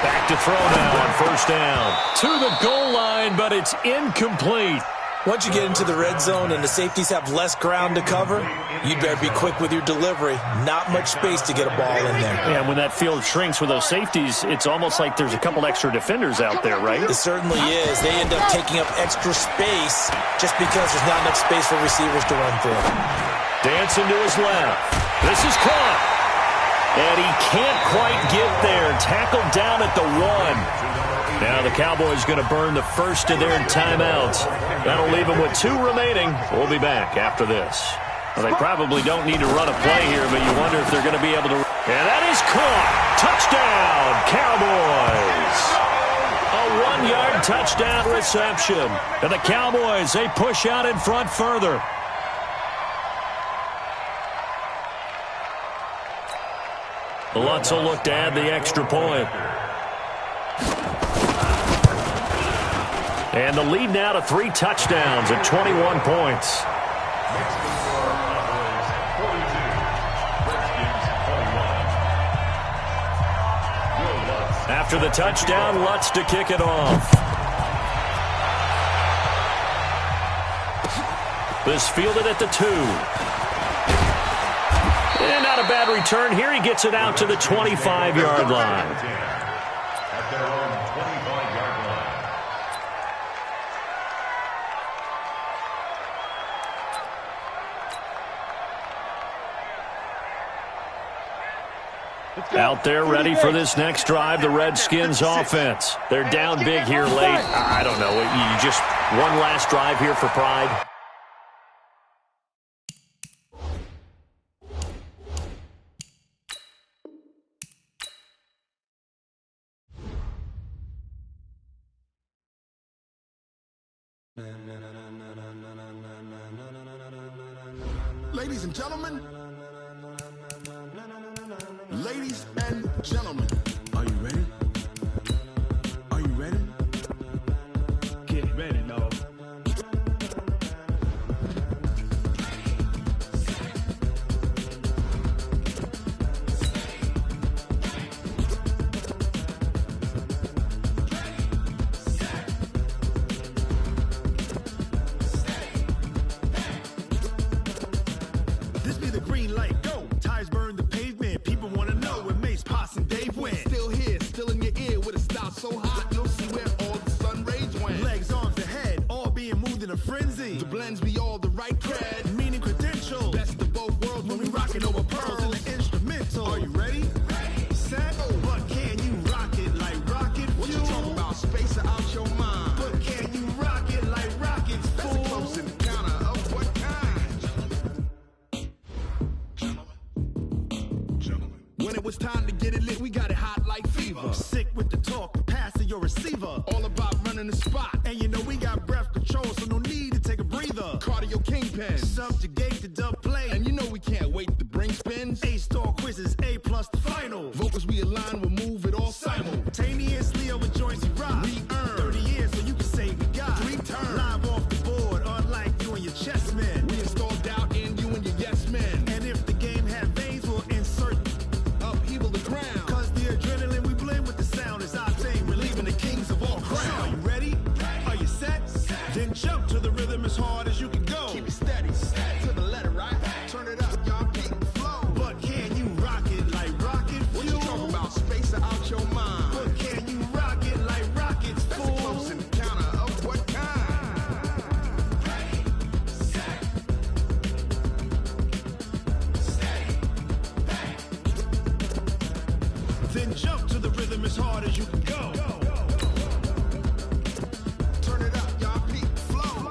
Back to throw now on 1st down. To the goal line, but it's incomplete.
Once you get into the red zone and the safeties have less ground to cover, you'd better be quick with your delivery. Not much space to get a ball in there.
Yeah, when that field shrinks with those safeties, it's almost like there's a couple extra defenders out there, right?
It certainly is. They end up taking up extra space just because there's not enough space for receivers to run through.
Dancing to his left. This is caught. And he can't quite get there. Tackled down at the 1. Now the Cowboys going to burn the first of their timeouts. That'll leave them with 2 remaining. We'll be back after this. Well, they probably don't need to run a play here, but you wonder if they're going to be able to. And that is caught. Touchdown, Cowboys. A 1-yard touchdown reception. And the Cowboys, they push out in front further. Lutz will look to add the extra point. And the lead now to 3 touchdowns at 21 points. After the touchdown, Lutz to kick it off. This fielded at the 2. And not a bad return here. He gets it out to the 25-yard line.
At their own 25-yard line.
Out there ready for this next drive, the Redskins offense. They're down big here late. I don't know. You just one last drive here for pride.
Ladies and gentlemen, ladies and gentlemen, are you ready? Are you ready? Get ready, dog. This be the green light, go. Tires burn the pavement. People want to know when Mace, Potts, and Dave went. Still here, still in your ear with a style so hot, you'll see where all the sun rays went. Legs, arms, the head, all being moved in a frenzy. The blends be all the right cred, meaning credentials. Best of both worlds when we rockin' over pearls in the instrumental. Are you ready? Set. But can you rock it like rocket fuel? What you talking about? Space out your mind. But can you rock it like rockets, fool? That's a close encounter of what kind? Gentlemen. When it was time to get it lit, we got it hot like fever. Sick with the talk, pass to your receiver. All about running the spot. And you know we got breath control, so no need to take a breather. Cardio kingpin, subjugate the dub play. And you know we can't wait to bring spins. A-star quizzes, A+ the final. Vocals we align, we'll move it all simultaneously over joints we rock. We earn 30 years, so you can say we got 3 turns. Live off the board, unlike you and your chess men. We install doubt in you and your yes men. And if the game had veins, we'll insert upheaval the ground. Cause the adrenaline we blend with the sound is our thing, relieving the kings of all crowns. So are you ready? Are you set? Then jump to the rhythm as hard as you can go. Keep it steady, to the letter, right? Turn it up, y'all, keep the flow. But can you rock it like rocket fuel? What you talking about? Space out your mind. But can you rock it like rockets, fool? That's a close encounter of what kind? Then jump to the rhythm as hard as you can go. Turn it up, y'all, keep the flow.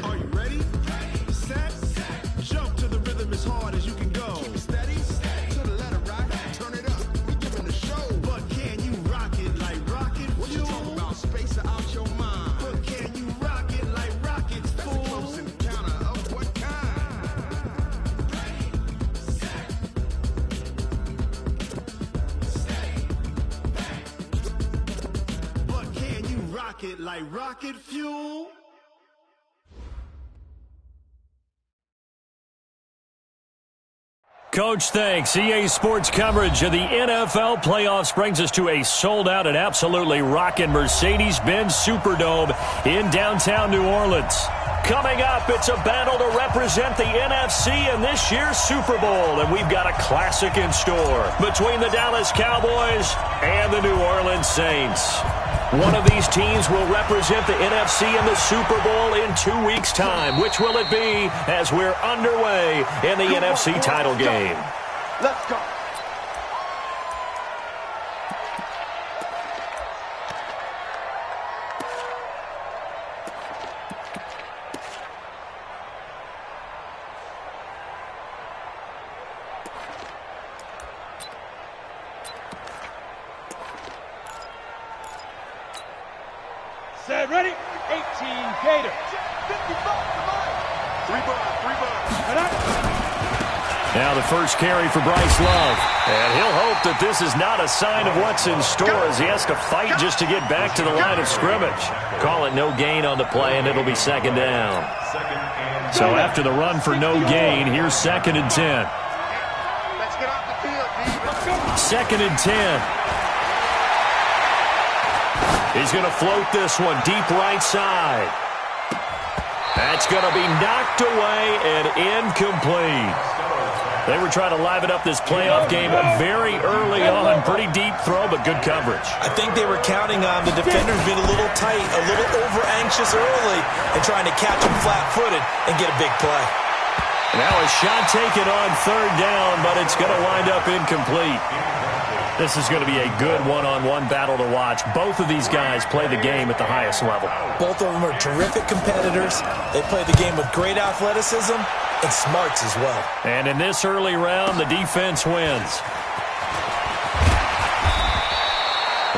Are you ready? Set. Jump to the rhythm as hard as you can go. Keep it steady, to the letter, right? Turn it up, we giving the show. But can you rock it like rocket fuel? What you talking about? Space out your mind. But can you rock it like rockets, fool? That's a close encounter of what kind? But can you rock it like rocket fuel?
Coach, thanks. EA Sports coverage of the NFL playoffs brings us to a sold-out and absolutely rocking Mercedes-Benz Superdome in downtown New Orleans. Coming up, it's a battle to represent the NFC in this year's Super Bowl, and we've got a classic in store between the Dallas Cowboys and the New Orleans Saints. One of these teams will represent the NFC in the Super Bowl in 2 weeks' time. Which will it be as we're underway in the NFC title game?
Let's go.
Set, ready? 18 Gator.
3 bars.
Now the first carry for Bryce Love. And he'll hope that this is not a sign of what's in store as he has to fight just to get back to the line of scrimmage. Call it no gain on the play, and it'll be second down. So after the run for no gain, here's 2nd and 10.
Let's get off the field, D.
2nd and 10. He's going to float this one deep right side. That's going to be knocked away and incomplete. They were trying to liven up this playoff game very early on. Pretty deep throw, but good coverage.
I think they were counting on the defenders being a little tight, a little over-anxious early, and trying to catch him flat-footed and get a big play.
Now a shot taken on 3rd down, but it's going to wind up incomplete. This is going to be a good one-on-one battle to watch. Both of these guys play the game at the highest level.
Both of them are terrific competitors. They play the game with great athleticism and smarts as well.
And in this early round, the defense wins.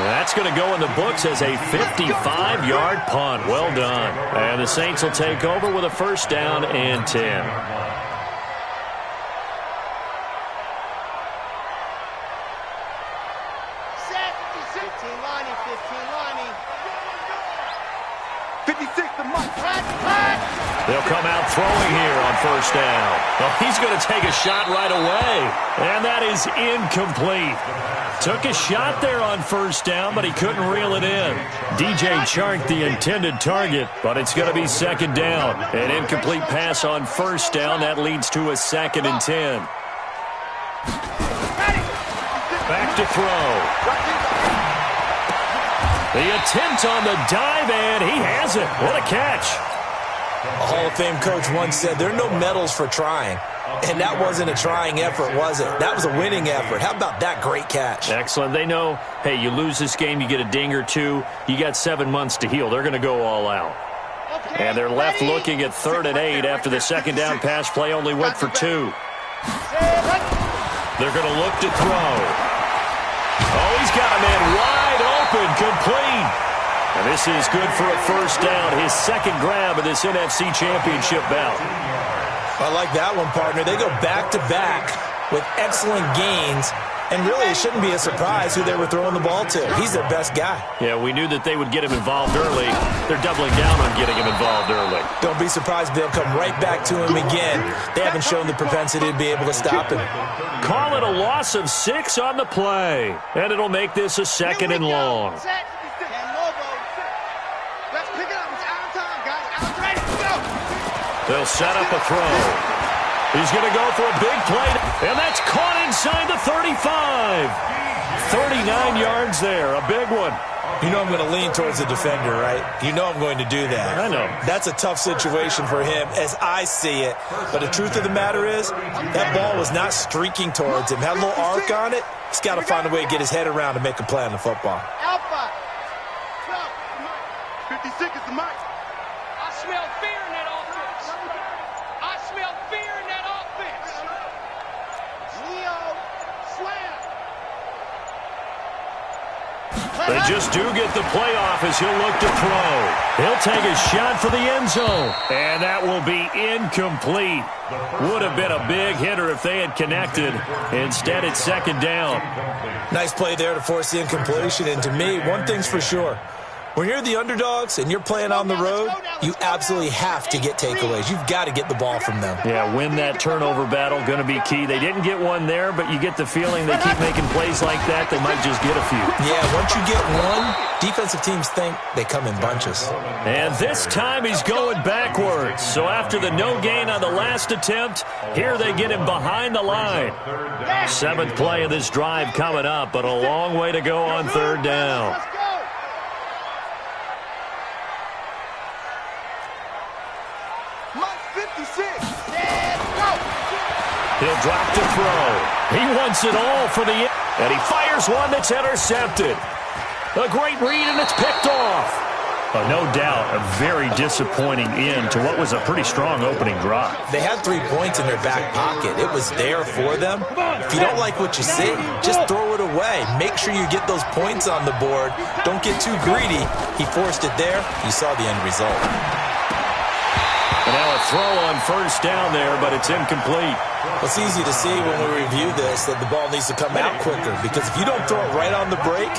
That's going to go in the books as a 55-yard punt. Well done. And the Saints will take over with a 1st down and 10. They'll come out throwing here on 1st down. Well, he's going to take a shot right away. And that is incomplete. Took a shot there on 1st down, but he couldn't reel it in. DJ Chark, the intended target, but it's going to be 2nd down. An incomplete pass on 1st down. That leads to a 2nd and 10. Back to throw. The attempt on the dive, and he has it. What a catch.
A Hall of Fame coach once said, there are no medals for trying. And that wasn't a trying effort, was it? That was a winning effort. How about that great catch?
Excellent. They know, hey, you lose this game, you get a ding or two. You got 7 months to heal. They're going to go all out. And they're left looking at 3rd and 8 after the 2nd down pass play only went for 2. They're going to look to throw. Oh, he's got a man wide open, complete. And this is good for a 1st down, his 2nd grab of this NFC Championship bout.
I like that one, partner. They go back-to-back with excellent gains, and really it shouldn't be a surprise who they were throwing the ball to. He's their best guy.
Yeah, we knew that they would get him involved early. They're doubling down on getting him involved early.
Don't be surprised they'll come right back to him again. They haven't shown the propensity to be able to stop him.
Call it a loss of 6 on the play, and it'll make this a 2nd and long. They'll set up a throw. He's going to go for a big play, and that's caught inside the 35. 39 yards there, a big one.
You know I'm going to lean towards the defender, right? You know I'm going to do that.
I know.
That's a tough situation for him as I see it. But the truth of the matter is, that ball was not streaking towards him. Had a little arc on it. He's got to find a way to get his head around and make a play on the football.
Alpha. 56 is the mic.
I smell fear in that offense. I smell fear in that offense.
Leo, slam.
They just do get the playoff as he'll look to throw. He'll take a shot for the end zone, and that will be incomplete. Would have been a big hitter if they had connected. Instead, it's 2nd down.
Nice play there to force the incompletion, and to me, one thing's for sure. When you're the underdogs and you're playing on the road, you absolutely have to get takeaways. You've got to get the ball from them.
Yeah, win that turnover battle, going to be key. They didn't get one there, but you get the feeling they keep making plays like that, they might just get a few.
Yeah, once you get one, defensive teams think they come in bunches.
And this time he's going backwards. So after the no gain on the last attempt, here they get him behind the line. 7th play of this drive coming up, but a long way to go on 3rd down. He'll drop to throw. He wants it all for the... And he fires one that's intercepted. A great read, and it's picked off. No doubt, a very disappointing end to what was a pretty strong opening drive.
They had 3 points in their back pocket. It was there for them. If you don't like what you see, just throw it away. Make sure you get those points on the board. Don't get too greedy. He forced it there. You saw the end result.
And now a throw on 1st down there, but it's incomplete.
It's easy to see when we review this that the ball needs to come out quicker, because if you don't throw it right on the break,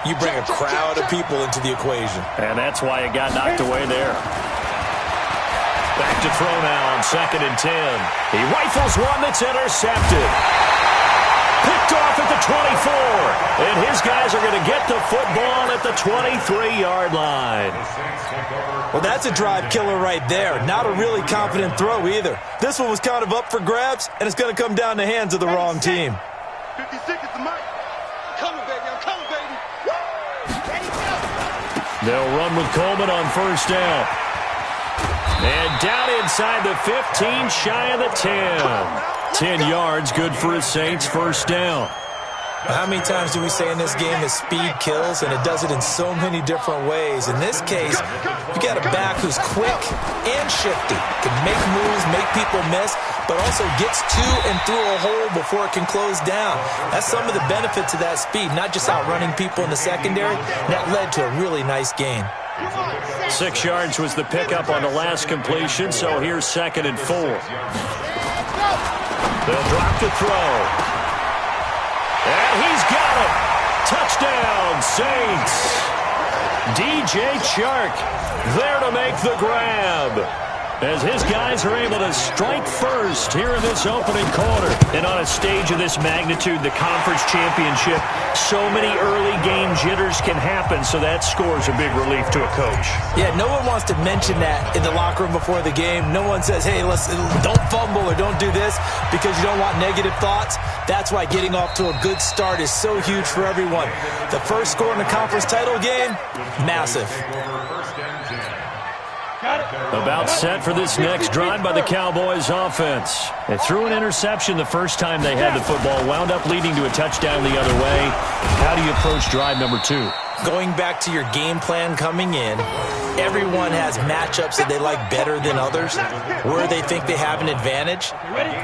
you bring a crowd of people into the equation.
And that's why it got knocked away there. Back to throw now on 2nd and 10. He rifles one that's intercepted. Picked off at the 24. And his guys are going to get the football at the 23-yard line.
Well, that's a drive killer right there. Not a really confident throw either. This one was kind of up for grabs, and it's going to come down the hands of the wrong team.
56 at the mic. Coming, baby. I'm coming, baby. Ready, go.
They'll run with Coleman on 1st down. And down inside the 15, shy of the 10. 10 yards, good for his Saints, 1st down.
How many times do we say in this game that speed kills, and it does it in so many different ways? In this case, you got a back who's quick and shifty, can make moves, make people miss, but also gets to and through a hole before it can close down. That's some of the benefits of that speed, not just outrunning people in the secondary. That led to a really nice gain.
6 yards was the pickup on the last completion, so here's 2nd and 4. They'll drop to throw. And he's got it. Touchdown, Saints. DJ Chark there to make the grab, as his guys are able to strike first here in this opening quarter. And on a stage of this magnitude, the conference championship, so many early game jitters can happen, so that score's a big relief to a coach.
Yeah, no one wants to mention that in the locker room before the game. No one says, hey, don't fumble or don't do this, because you don't want negative thoughts. That's why getting off to a good start is so huge for everyone. The first score in the conference title game, massive.
About set for this next drive by the Cowboys offense. They threw an interception the first time they had the football, wound up leading to a touchdown the other way. How do you approach drive number 2?
Going back to your game plan coming in, everyone has matchups that they like better than others, where they think they have an advantage.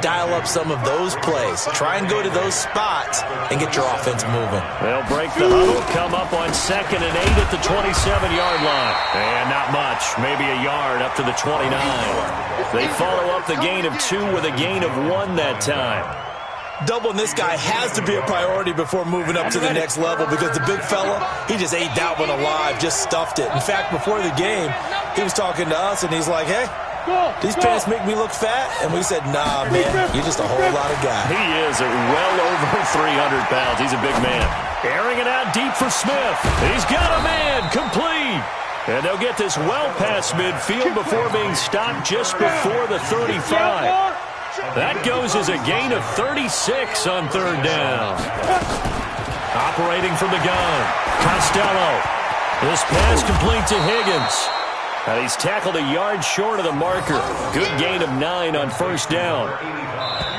Dial up some of those plays. Try and go to those spots and get your offense moving.
They'll break the huddle, come up on 2nd and 8 at the 27-yard line. And not much, maybe a yard up to the 29. They follow up the gain of 2 with a gain of 1 that time.
Doubling this guy has to be a priority before moving up to the next level, because the big fella, he just ate that one alive, just stuffed it. In fact, before the game, he was talking to us, and he's like, hey, these pants make me look fat? And we said, nah, man, you're just a whole lot of guy.
He is at well over 300 pounds. He's a big man. Airing it out deep for Smith. He's got a man, complete. And they'll get this well past midfield before being stopped just before the 35. That goes as a gain of 36 on 3rd down. Operating from the gun, Costello. This pass complete to Higgins. And he's tackled a yard short of the marker. Good gain of 9 on 1st down.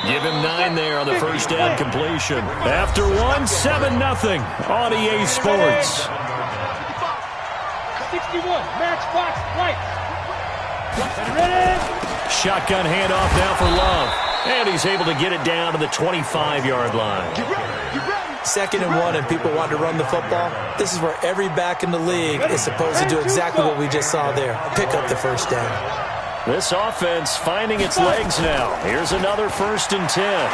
Give him 9 there on the 1st down completion. After 1, 7-0 on EA Sports.
61, match box, right. Ready?
Shotgun handoff now for Love. And he's able to get it down to the 25-yard line.
2nd and 1, and people want to run the football. This is where every back in the league is supposed to do exactly what we just saw there. Pick up the 1st down.
This offense finding its legs now. Here's another 1st and 10.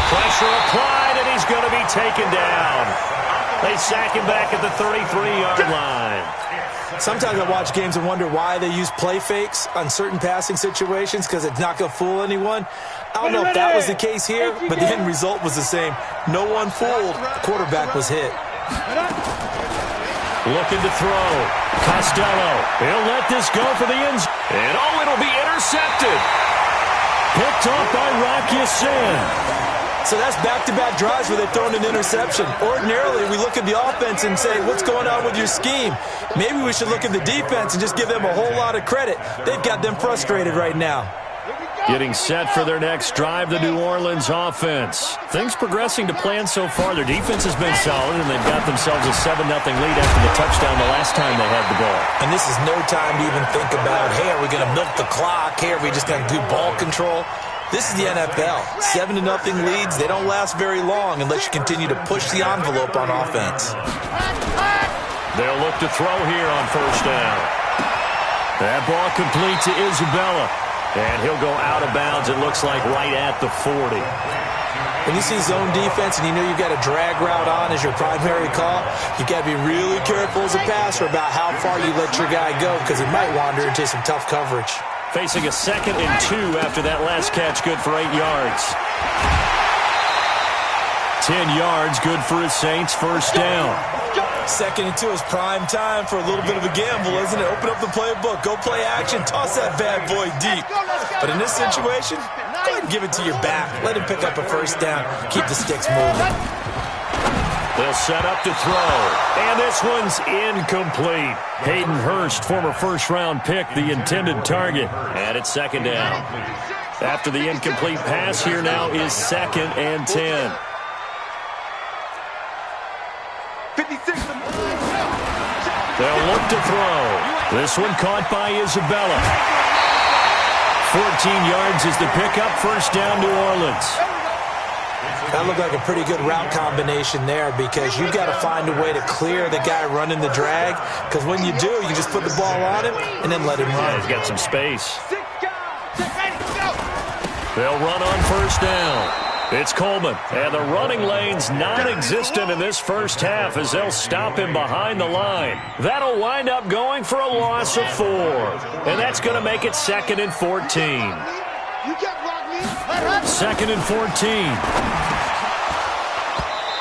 Pressure applied, and he's going to be taken down. They sack him back at the 33-yard line.
Sometimes I watch games and wonder why they use play fakes on certain passing situations because it's not going to fool anyone. I don't know if that was the case here, but the end result was the same. No one fooled. The quarterback was hit.
Looking to throw. Costello. He'll let this go for the end zone. And it'll be intercepted. Picked off by Rock Ya-Sin.
So that's back-to-back drives where they've thrown an interception. Ordinarily, we look at the offense and say, what's going on with your scheme? Maybe we should look at the defense and just give them a whole lot of credit. They've got them frustrated right now.
Getting set for their next drive, the New Orleans offense. Things progressing to plan so far. Their defense has been solid, and they've got themselves a 7-0 lead after the touchdown the last time they had the ball.
And this is no time to even think about, hey, are we going to milk the clock? Hey, are we just going to do ball control? This is the NFL. 7-0 leads, they don't last very long unless you continue to push the envelope on offense.
They'll look to throw here on first down. That ball complete to Isabella. And he'll go out of bounds, it looks like, right at the 40.
When you see zone defense and you know you've got a drag route on as your primary call, you've got to be really careful as a passer about how far you let your guy go because he might wander into some tough coverage.
Facing a 2nd and 2 after that last catch, good for 8 yards. 10 yards, good for his Saints, first down.
2nd and 2 is prime time for a little bit of a gamble, isn't it? Open up the playbook, go play action, toss that bad boy deep. But in this situation, go ahead and give it to your back. Let him pick up a first down, keep the sticks moving.
They'll set up to throw, and this one's incomplete. Hayden Hurst, former first-round pick, the intended target, and it's 2nd down. After the incomplete pass, here now is 2nd and 10.
56.
They'll look to throw. This one caught by Isabella. 14 yards is the pickup, first down, New Orleans.
That looked like a pretty good route combination there because you've got to find a way to clear the guy running the drag because when you do, you just put the ball on him and then let him run.
He's got some space. They'll run on first down. It's Coleman, and the running lane's non-existent in this first half as they'll stop him behind the line. That'll wind up going for a loss of 4, and that's going to make it 2nd and 14. 2nd and 14.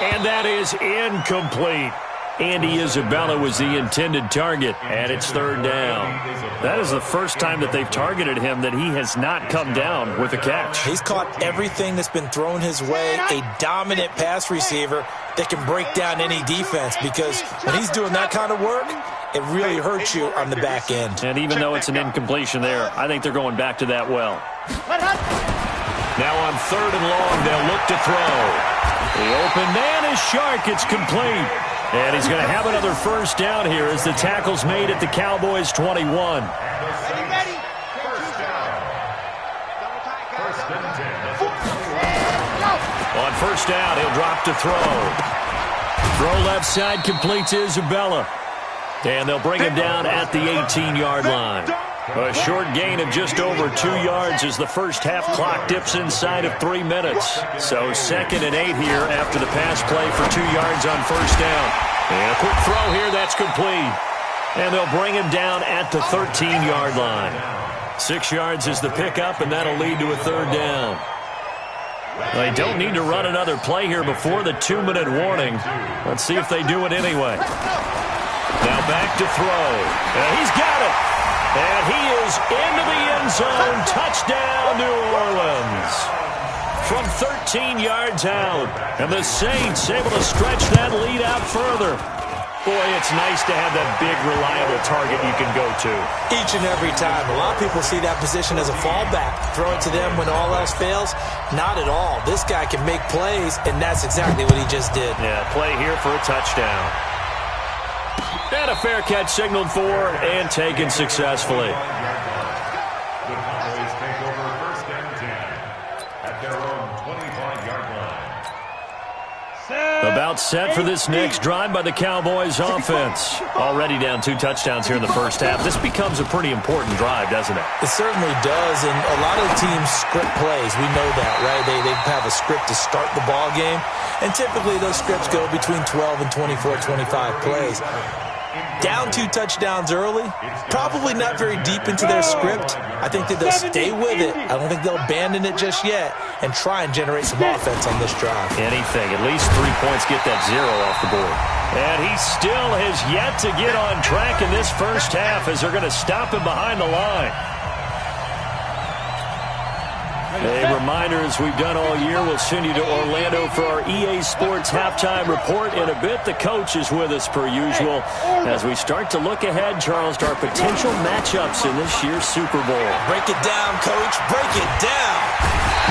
And that is incomplete. Andy Isabella was the intended target, and it's 3rd down. That is the first time that they've targeted him that he has not come down with a catch.
He's caught everything that's been thrown his way, a dominant pass receiver that can break down any defense because when he's doing that kind of work, it really hurts you on the back end.
And even though it's an incompletion there, I think they're going back to that well. Now on 3rd and long, they'll look to throw. The open man is Shark. It's complete. And he's going to have another first down here as the tackle's made at the Cowboys' 21.
Ready.
On first down, he'll drop to throw. Throw left side, complete to Isabella. And they'll bring him down at the 18-yard line. A short gain of just over 2 yards as the first half clock dips inside of 3 minutes. So 2nd and 8 here after the pass play for 2 yards on first down. And a quick throw here, that's complete. And they'll bring him down at the 13-yard line. 6 yards is the pickup, and that'll lead to a 3rd down. They don't need to run another play here before the 2-minute warning. Let's see if they do it anyway. Now back to throw. And he's got it. And he is into the end zone. Touchdown, New Orleans. From 13 yards out. And the Saints able to stretch that lead out further. Boy, it's nice to have that big, reliable target you can go to.
Each and every time. A lot of people see that position as a fallback. Throw it to them when all else fails. Not at all. This guy can make plays, and that's exactly what he just did.
Yeah, play here for a touchdown. And a fair catch signaled for and taken successfully.
The Cowboys take over 1st and 10 at their own 25-yard line.
About set for this next drive by the Cowboys offense. Already down 2 touchdowns here in the first half. This becomes a pretty important drive, doesn't it?
It certainly does, and a lot of teams script plays. We know that, right? They have a script to start the ball game, and typically those scripts go between 12 and 24, 25 plays. Down 2 touchdowns early, probably not very deep into their script. I think that they'll stay with it. I don't think they'll abandon it just yet and try and generate some offense on this drive.
Anything. At least 3 points, get that 0 off the board. And he still has yet to get on track in this first half as they're going to stop him behind the line. A reminder, as we've done all year, we'll send you to Orlando for our EA Sports halftime report. In a bit, the coach is with us per usual as we start to look ahead, Charles, to our potential matchups in this year's Super Bowl.
Break it down, Coach. Break it down.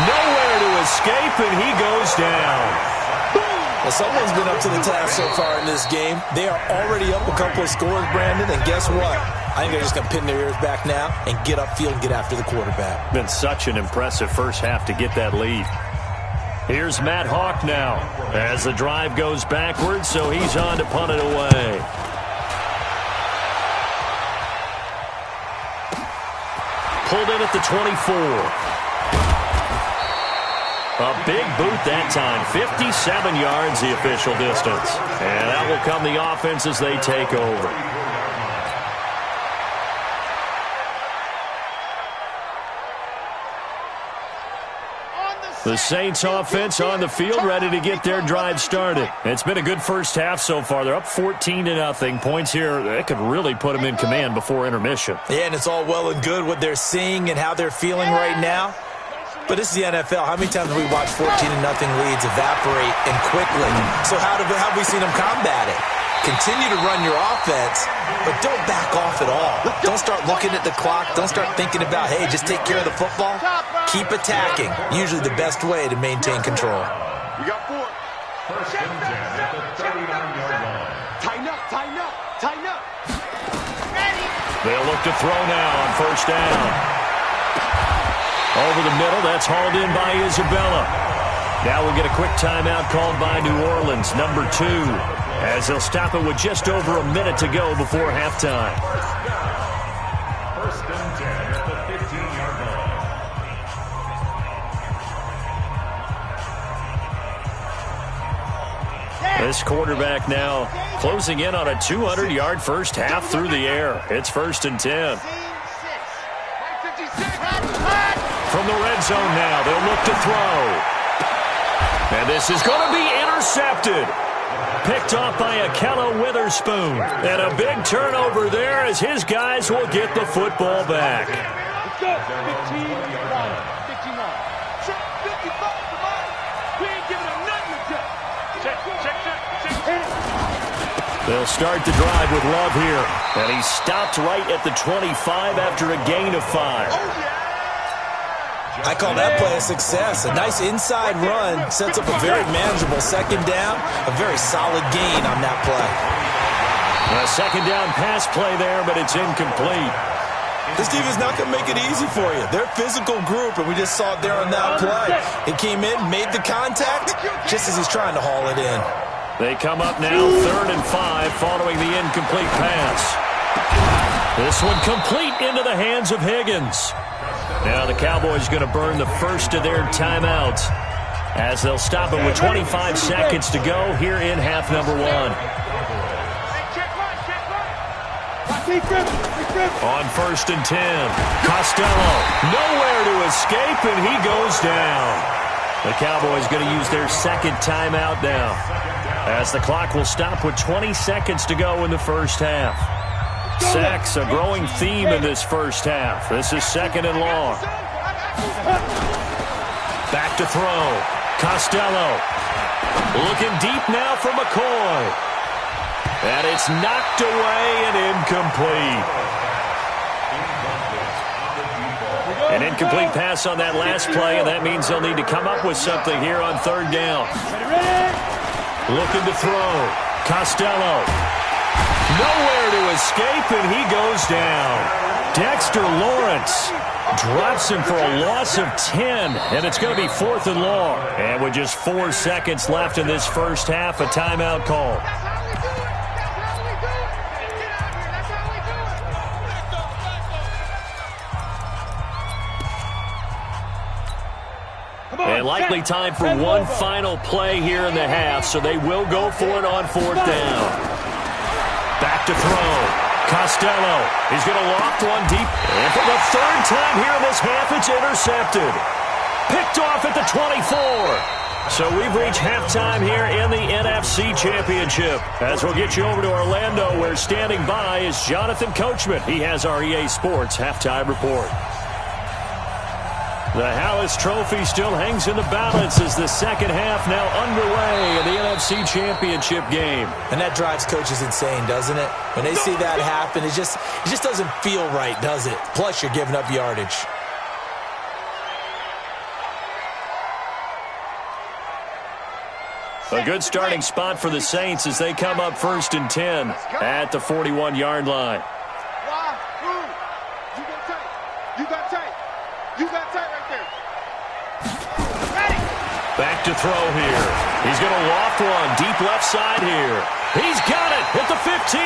Nowhere to escape, and he goes down.
Well, someone's been up to the task so far in this game. They are already up a couple of scores, Brandon, and guess what? I think they're just going to pin their ears back now and get upfield and get after the quarterback.
Been such an impressive first half to get that lead. Here's Matt Hawk now as the drive goes backwards, so he's on to punt it away. Pulled in at the 24. A big boot that time. 57 yards the official distance. And that will come the offense as they take over. The Saints offense on the field, ready to get their drive started. It's been a good first half so far. They're up 14-0. Points here, that could really put them in command before intermission.
Yeah, and it's all well and good what they're seeing and how they're feeling right now. But this is the NFL. How many times have we watched 14-0 leads evaporate and quickly? So how have we seen them combat it? Continue to run your offense, but don't back off at all. Don't start looking at the clock. Don't start thinking about, hey, just take care of the football. Keep attacking. Usually the best way to maintain control.
You got 4.
First and 10 at the 39-yard line.
Tighten up, tighten up, tighten up.
They'll look to throw now on first down. Over the middle, that's hauled in by Isabella. Now we'll get a quick timeout called by New Orleans, number 2, as they'll stop it with just over a minute to go before halftime.
First and 10 at the 15-yard line.
This quarterback now closing in on a 200-yard first half through the air. It's first and 10. From the red zone now, they'll look to throw. And this is going to be intercepted. Picked off by Akello Witherspoon. And a big turnover there as his guys will get the football back.
Let's go. 15-1. 15-1. Check 55, come on. We ain't giving them nothing to check. Check.
They'll start the drive with Love here. And he stopped right at the 25 after a gain of 5.
Oh, yeah.
I call that play a success. A nice inside run sets up a very manageable second down. A very solid gain on that play.
A second down pass play there, but it's incomplete.
This team is not going to make it easy for you. They're a physical group, and we just saw it there on that play. It came in, made the contact, just as he's trying to haul it in.
They come up now 3rd and 5 following the incomplete pass. This one complete into the hands of Higgins. Now the Cowboys going to burn the first of their timeouts as they'll stop it with 25 seconds to go here in half number 1. On first and 10, Costello nowhere to escape, and he goes down. The Cowboys going to use their second timeout now as the clock will stop with 20 seconds to go in the first half. Sacks, a growing theme in this first half. This is 2nd and long. Back to throw. Costello. Looking deep now for McCoy. And it's knocked away and incomplete. An incomplete pass on that last play, and that means they'll need to come up with something here on 3rd down. Looking to throw. Costello. Nowhere to escape, and he goes down. Dexter Lawrence Drops him for a loss of 10, and it's going to be 4th and long. And with just 4 seconds left in this first half, a timeout call. And likely time for one final play here in the half, so they will go for it on 4th down. Back to throw. Costello. He's going to loft one deep. And for the 3rd time here in this half, it's intercepted. Picked off at the 24. So we've reached halftime here in the NFC Championship. As we'll get you over to Orlando, where standing by is Jonathan Coachman. He has our EA Sports halftime report. The Hallis Trophy still hangs in the balance as the second half now underway in the NFC Championship game.
And that drives coaches insane, doesn't it? When they see that happen, it just doesn't feel right, does it? Plus, you're giving up yardage.
A good starting spot for the Saints as they come up 1st and 10 at the 41-yard line. Back to throw here. He's going to loft one deep left side here. He's got it at the 15.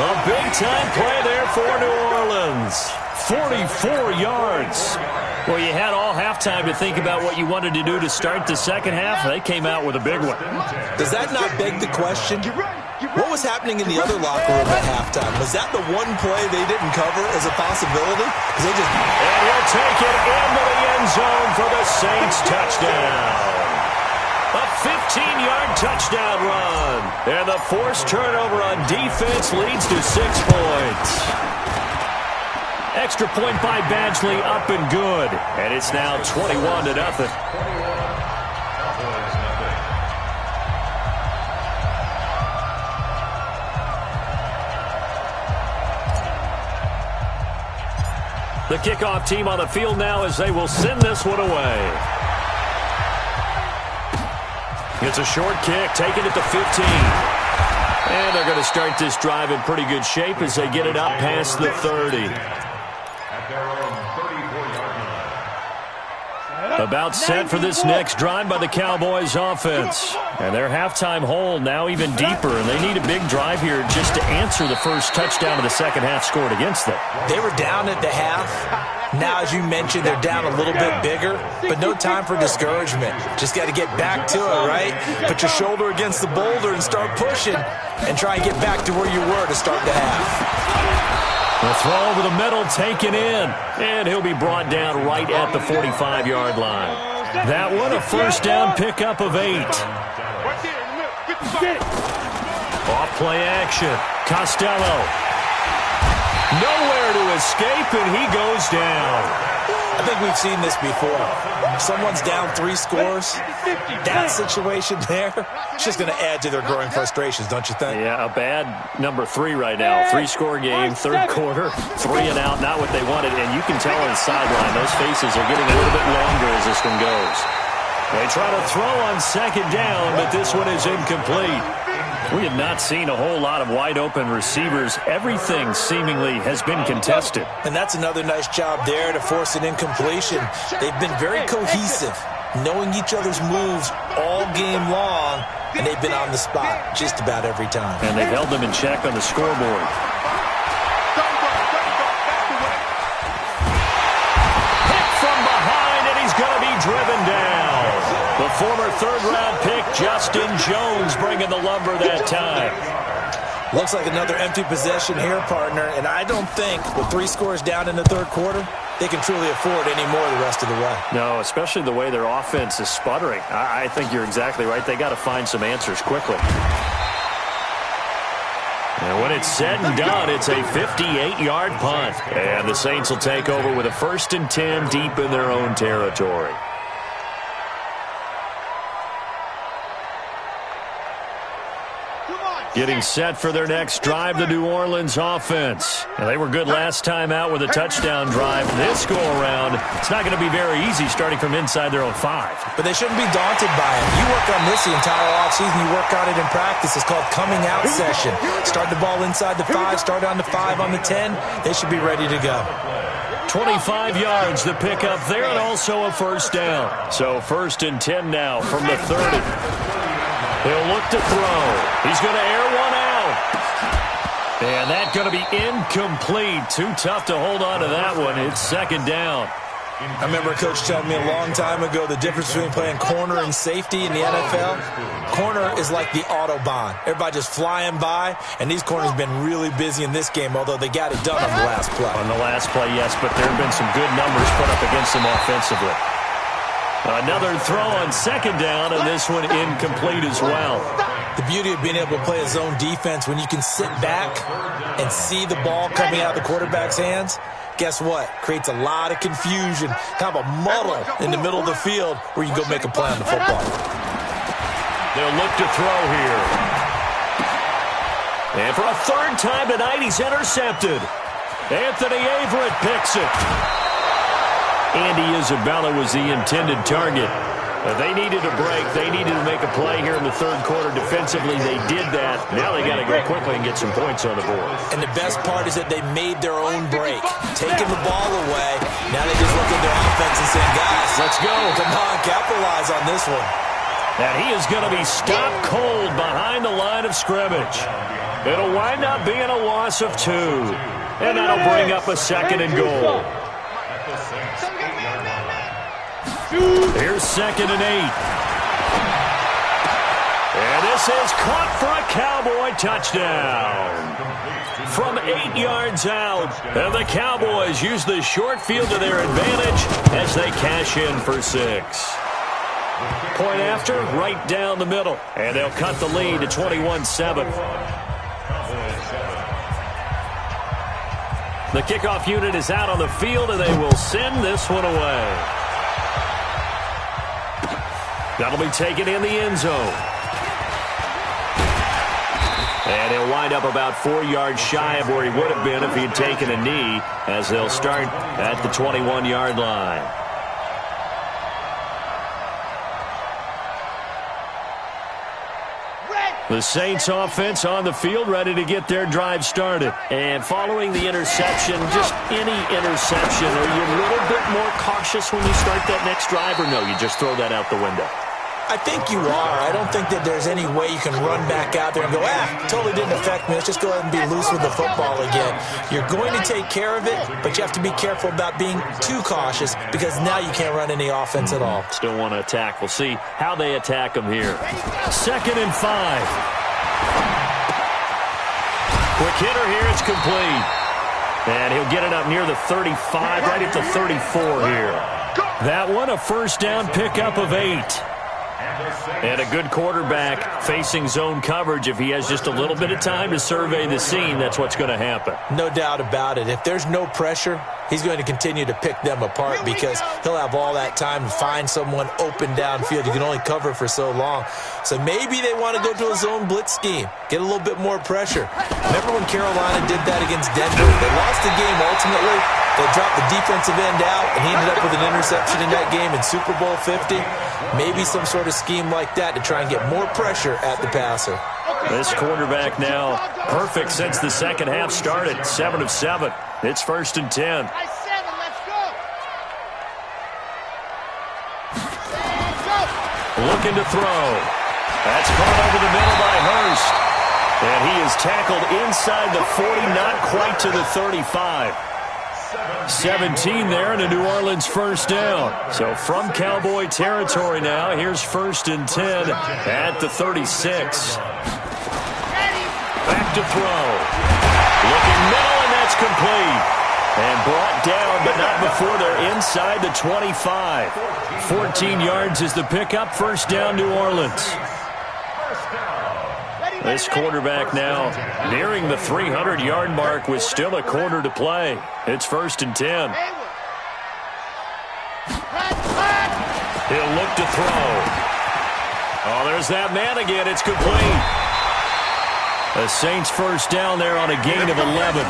A big-time play there for New Orleans. 44 yards. Well, you had all halftime to think about what you wanted to do to start the second half. They came out with a big one.
Does that not beg the question? What was happening in the other locker room at halftime? Was that the one play they didn't cover as a possibility? And
he'll take it into the end zone for the Saints touchdown. A 15-yard touchdown run. And the forced turnover on defense leads to 6 points. Extra point by Badgley up and good. And it's now 21-0. The kickoff team on the field now as they will send this one away. It's a short kick taken at the 15. And they're going to start this drive in pretty good shape as they get it up past the 30. About set for this next drive by the Cowboys offense. And their halftime hole now even deeper, and they need a big drive here just to answer the first touchdown of the second half scored against them.
They were down at the half. Now, as you mentioned, they're down a little bit bigger, but no time for discouragement. Just got to get back to it, right? Put your shoulder against the boulder and start pushing and try and get back to where you were to start the half.
The throw over the middle taken in, and he'll be brought down right at the 45-yard line. That one a first down pickup of 8. Off play action. Costello. Nowhere to escape, and he goes down.
I think we've seen this before. Someone's down 3 scores. That situation there, it's just going to add to their growing frustrations, don't you think?
Yeah, a bad number 3 right now. 3-score game, third quarter, 3 and out, not what they wanted. And you can tell on the sideline, those faces are getting a little bit longer as this one goes. They try to throw on second down, but this one is incomplete. We have not seen a whole lot of wide-open receivers. Everything seemingly has been contested.
And that's another nice job there to force an incompletion. They've been very cohesive, knowing each other's moves all game long, and they've been on the spot just about every time.
And they've held them in check on the scoreboard. Hit from behind, and he's going to be driven down. The former third-round pick, Justin Jones, bringing the lumber that time.
Looks like another empty possession here, partner, and I don't think with 3 scores down in the third quarter, they can truly afford any more the rest of the way.
No, especially the way their offense is sputtering. I think you're exactly right. They got to find some answers quickly. And when it's said and done, it's a 58-yard punt. And the Saints will take over with a 1st and 10 deep in their own territory. Getting set for their next drive, the New Orleans offense. And they were good last time out with a touchdown drive. This go-around, it's not going to be very easy starting from inside their own 5.
But they shouldn't be daunted by it. You work on this the entire offseason. You work on it in practice. It's called coming out session. Start the ball inside the 5, start on the 5, on the 10. They should be ready to go.
25 yards to pick up there and also a first down. So 1st and 10 now from the 30. He'll look to throw. He's going to air one out. And that's going to be incomplete. Too tough to hold on to that one. It's 2nd down.
I remember Coach telling me a long time ago the difference between playing corner and safety in the NFL. Corner is like the Autobahn. Everybody just flying by, and these corners have been really busy in this game, although they got it done on the last play.
On the last play, yes, but there have been some good numbers put up against them offensively. Another throw on 2nd down, and this one incomplete as well.
The beauty of being able to play a zone defense when you can sit back and see the ball coming out of the quarterback's hands, guess what? Creates a lot of confusion, kind of a muddle in the middle of the field where you go make a play on the football.
They'll look to throw here. And for a 3rd time tonight, he's intercepted. Anthony Averett picks it. Andy Isabella was the intended target. They needed a break. They needed to make a play here in the 3rd quarter. Defensively, they did that. Now they got to go quickly and get some points on the board.
And the best part is that they made their own break. Taking the ball away. Now they just look at their offense and say, guys, let's go. Come on, capitalize on this one.
And he is going to be stopped cold behind the line of scrimmage. It'll wind up being a loss of 2. And that'll bring up a 2nd and goal. Here's 2nd and 8. And this is caught for a Cowboy touchdown. From 8 yards out. And the Cowboys use the short field to their advantage as they cash in for 6. Point after, right down the middle. And they'll cut the lead to 21-7. The kickoff unit is out on the field, and they will send this one away. That'll be taken in the end zone. And he'll wind up about 4 yards shy of where he would have been if he had taken a knee, as they'll start at the 21-yard line. The Saints offense on the field, ready to get their drive started. And following the interception, just any interception, are you a little bit more cautious when you start that next drive, or no, you just throw that out the window?
I think you are. I don't think that there's any way you can run back out there and go, totally didn't affect me. Let's just go ahead and be loose with the football again. You're going to take care of it, but you have to be careful about being too cautious because now you can't run any offense at all.
Still want to attack. We'll see how they attack them here. 2nd and 5. Quick hitter here. It's complete. And he'll get it up near the 35, right at the 34 here. That one, a first down pickup of 8. And a good quarterback facing zone coverage. If he has just a little bit of time to survey the scene, that's what's going to happen.
No doubt about it. If there's no pressure, he's going to continue to pick them apart because he'll have all that time to find someone open downfield. You can only cover for so long. So maybe they want to go to a zone blitz scheme, get a little bit more pressure. Remember when Carolina did that against Denver? They lost the game ultimately. They dropped the defensive end out, and he ended up with an interception in that game in Super Bowl 50. Maybe some sort of scheme like that to try and get more pressure at the passer.
This quarterback now perfect since the second half started. 7 of 7. It's 1st and 10. Looking to throw. That's caught over the middle by Hurst. And he is tackled inside the 40, not quite to the 35. 17 there and a New Orleans first down. So from Cowboy territory now, here's 1st and 10 at the 36. Back to throw. Looking middle, and that's complete. And brought down, but not before they're inside the 25. 14 yards is the pickup. First down, New Orleans. This quarterback now nearing the 300-yard mark with still a quarter to play. It's 1st and 10. He'll look to throw. Oh, there's that man again. It's complete. The Saints first down there on a gain of 11.
11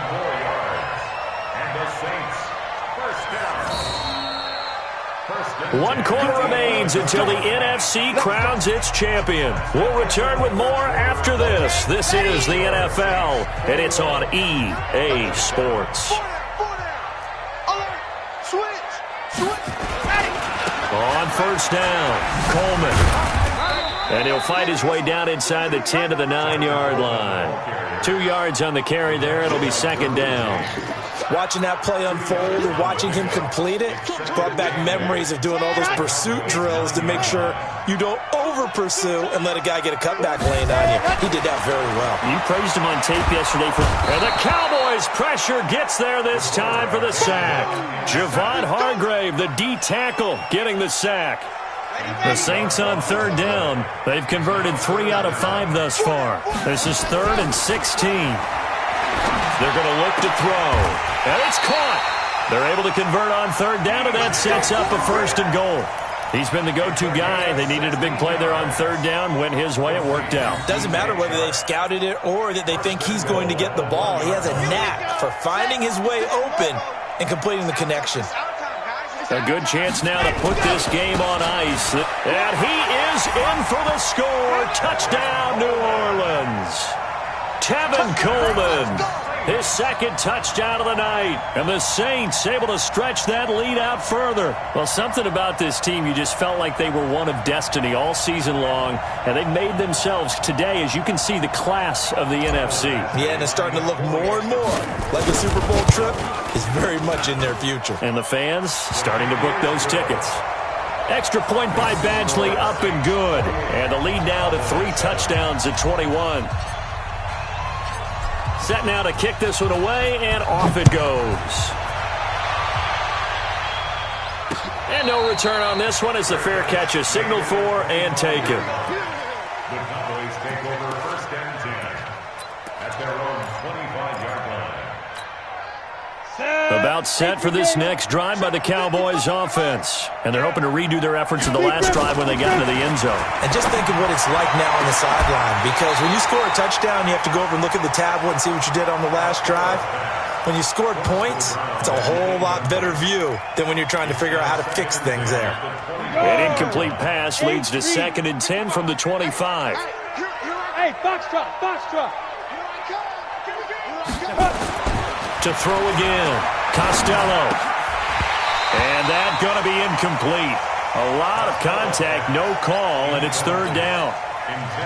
more yards. And the Saints first down. First down.
One quarter remains until the NFC crowns its champion. We'll return with more after this. This is the NFL, and it's on EA Sports. On first down, Coleman. And he'll fight his way down inside the 10 to the 9-yard line. 2 yards on the carry there. It'll be second down.
Watching that play unfold and watching him complete it brought back memories of doing all those pursuit drills to make sure you don't over-pursue and let a guy get a cutback lane on you. He did that very well.
You praised him on tape yesterday. And the Cowboys' pressure gets there this time for the sack. Javon Hargrave, the D tackle, getting the sack. The Saints on third down. They've converted 3 out of 5 thus far. This is 3rd and 16. They're going to look to throw. And it's caught. They're able to convert on third down, and that sets up a 1st and goal. He's been the go-to guy. They needed a big play there on third down. Went his way. It worked out.
Doesn't matter whether they've scouted it or that they think he's going to get the ball. He has a knack for finding his way open and completing the connection.
A good chance now to put this game on ice. And he is in for the score. Touchdown, New Orleans. Tevin Coleman, his 2nd touchdown of the night. And the Saints able to stretch that lead out further. Well, something about this team, you just felt like they were one of destiny all season long. And they made themselves today, as you can see, the class of the NFC.
Yeah, and it's starting to look more and more like the Super Bowl trip is very much in their future.
And the fans starting to book those tickets. Extra point by Badgley, up and good. And the lead now to 3 touchdowns at 21. Set now to kick this one away, and off it goes. And no return on this one as the fair catch is signaled for and taken.
The Cowboys take over 1st and 10 at their own 25-yard line.
About set for this next drive by the Cowboys offense. And they're hoping to redo their efforts in the last drive when they got into the end zone.
And just think of what it's like now on the sideline, because when you score a touchdown, you have to go over and look at the tablet and see what you did on the last drive. When you scored points, it's a whole lot better view than when you're trying to figure out how to fix things there.
An incomplete pass leads to 2nd and 10 from the 25.
Hey, Foxtrot.
To throw again, Costello. And that's going to be incomplete. A lot of contact, no call, and it's 3rd down.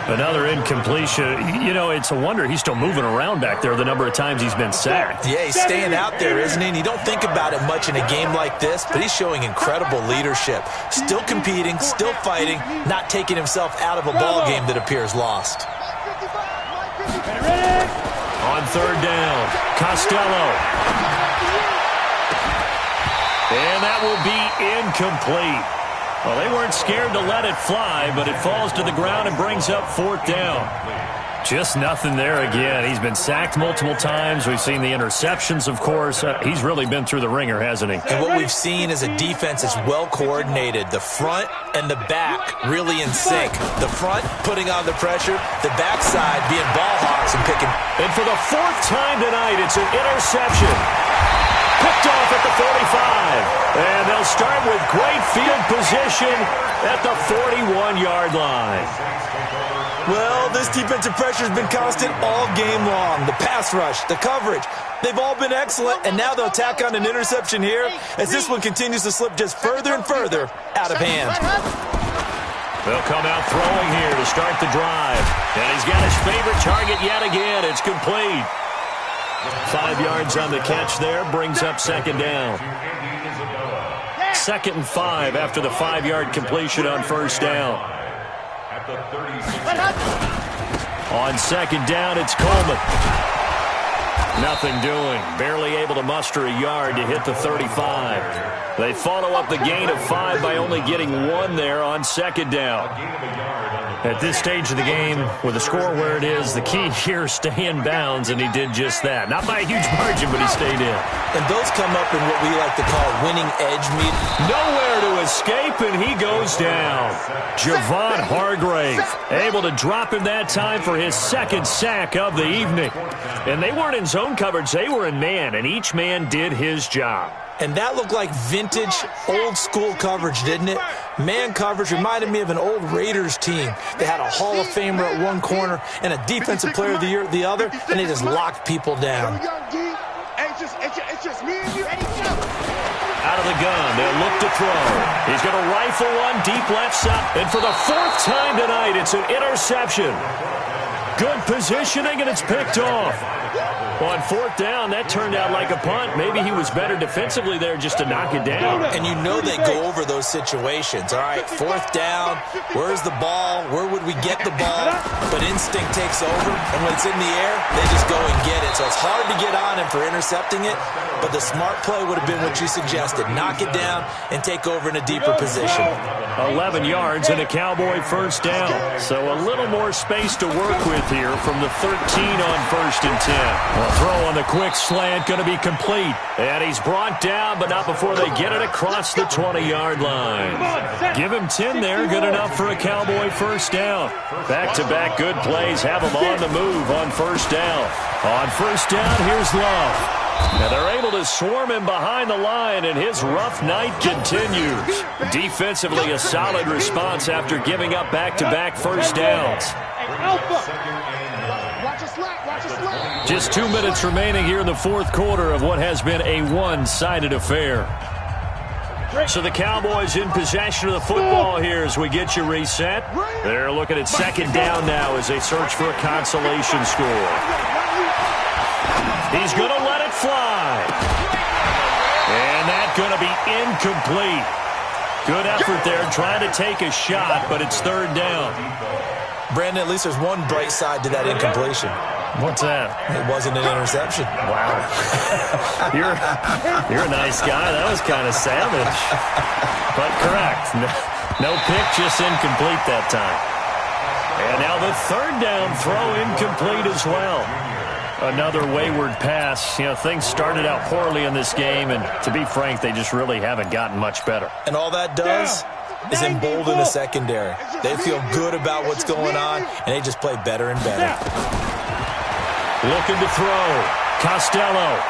Another incompletion. You know, it's a wonder he's still moving around back there the number of times he's been sacked.
Yeah, he's staying out there, isn't he? And you don't think about it much in a game like this, but he's showing incredible leadership. Still competing, still fighting, not taking himself out of a ball game that appears lost.
On third down, Costello. And that will be incomplete. Well, they weren't scared to let it fly, but it falls to the ground and brings up 4th down. Just nothing there again. He's been sacked multiple times. We've seen the interceptions, of course. He's really been through the ringer, hasn't he?
And what we've seen is a defense that's well coordinated. The front and the back really in sync. The front putting on the pressure, the backside being ball hawks and picking.
And for the 4th time tonight, it's an interception. Picked off at the 45. And they'll start with great field position at the 41-yard line.
Well, this defensive pressure has been constant all game long. The pass rush, the coverage, they've all been excellent, and now they'll tack on an interception here as this one continues to slip just further and further out of hand.
They'll come out throwing here to start the drive. And he's got his favorite target yet again. It's complete. 5 yards on the catch there, brings up 2nd down. 2nd and 5 after the 5-yard completion on 1st down. On 2nd down, it's Coleman. Nothing doing. Barely able to muster a yard to hit the 35. They follow up the gain of 5 by only getting 1 there on 2nd down. At this stage of the game, with the score where it is, the key here is stay in bounds, and he did just that. Not by a huge margin, but he stayed in.
And those come up in what we like to call winning edge meet.
Nowhere to escape, and he goes down. Javon Hargrave able to drop him that time for his 2nd sack of the evening. And they weren't in zone coverage, they were in man, and each man did his job.
And that looked like vintage, old-school coverage, didn't it? Man coverage reminded me of an old Raiders team. They had a Hall of Famer at one corner and a Defensive Player of the Year at the other, and they just locked people down.
It's just me and you.
Out of the gun, they'll look to throw. He's going to rifle one deep left side. And for the 4th time tonight, it's an interception. Good positioning, and it's picked off. On 4th down, that turned out like a punt. Maybe he was better defensively there just to knock it down.
And you know they go over those situations. All right, 4th down, where's the ball? Where would we get the ball? But instinct takes over, and when it's in the air, they just go and get it. So it's hard to get on him for intercepting it, but the smart play would have been what you suggested. Knock it down and take over in a deeper position.
11 yards and a Cowboy 1st down. So a little more space to work with here from the 13 on 1st and 10. A throw on the quick slant going to be complete. And he's brought down, but not before they get it across the 20-yard line. Give him 10 there. Good enough for a Cowboy 1st down. Back-to-back good plays have him on the move on 1st down. On 1st down, here's Love. And they're able to swarm him behind the line, and his rough night continues. Defensively, a solid response after giving up back-to-back 1st downs. Just 2 minutes remaining here in the 4th quarter of what has been a one-sided affair. So the Cowboys in possession of the football here as we get you reset. They're looking at 2nd down now as they search for a consolation score. He's going to let it fly. And that's going to be incomplete. Good effort there trying to take a shot, but it's 3rd down.
Brandon, at least there's one bright side to that incompletion.
What's that?
It wasn't an interception.
Wow. You're a nice guy. That was kind of savage. But correct. No pick, just incomplete that time. And now the 3rd down throw incomplete as well. Another wayward pass. You know, things started out poorly in this game, and to be frank, they just really haven't gotten much better.
And all that does is embolden the secondary. They feel good about what's going on, and they just play better and better.
Looking to throw. Costello.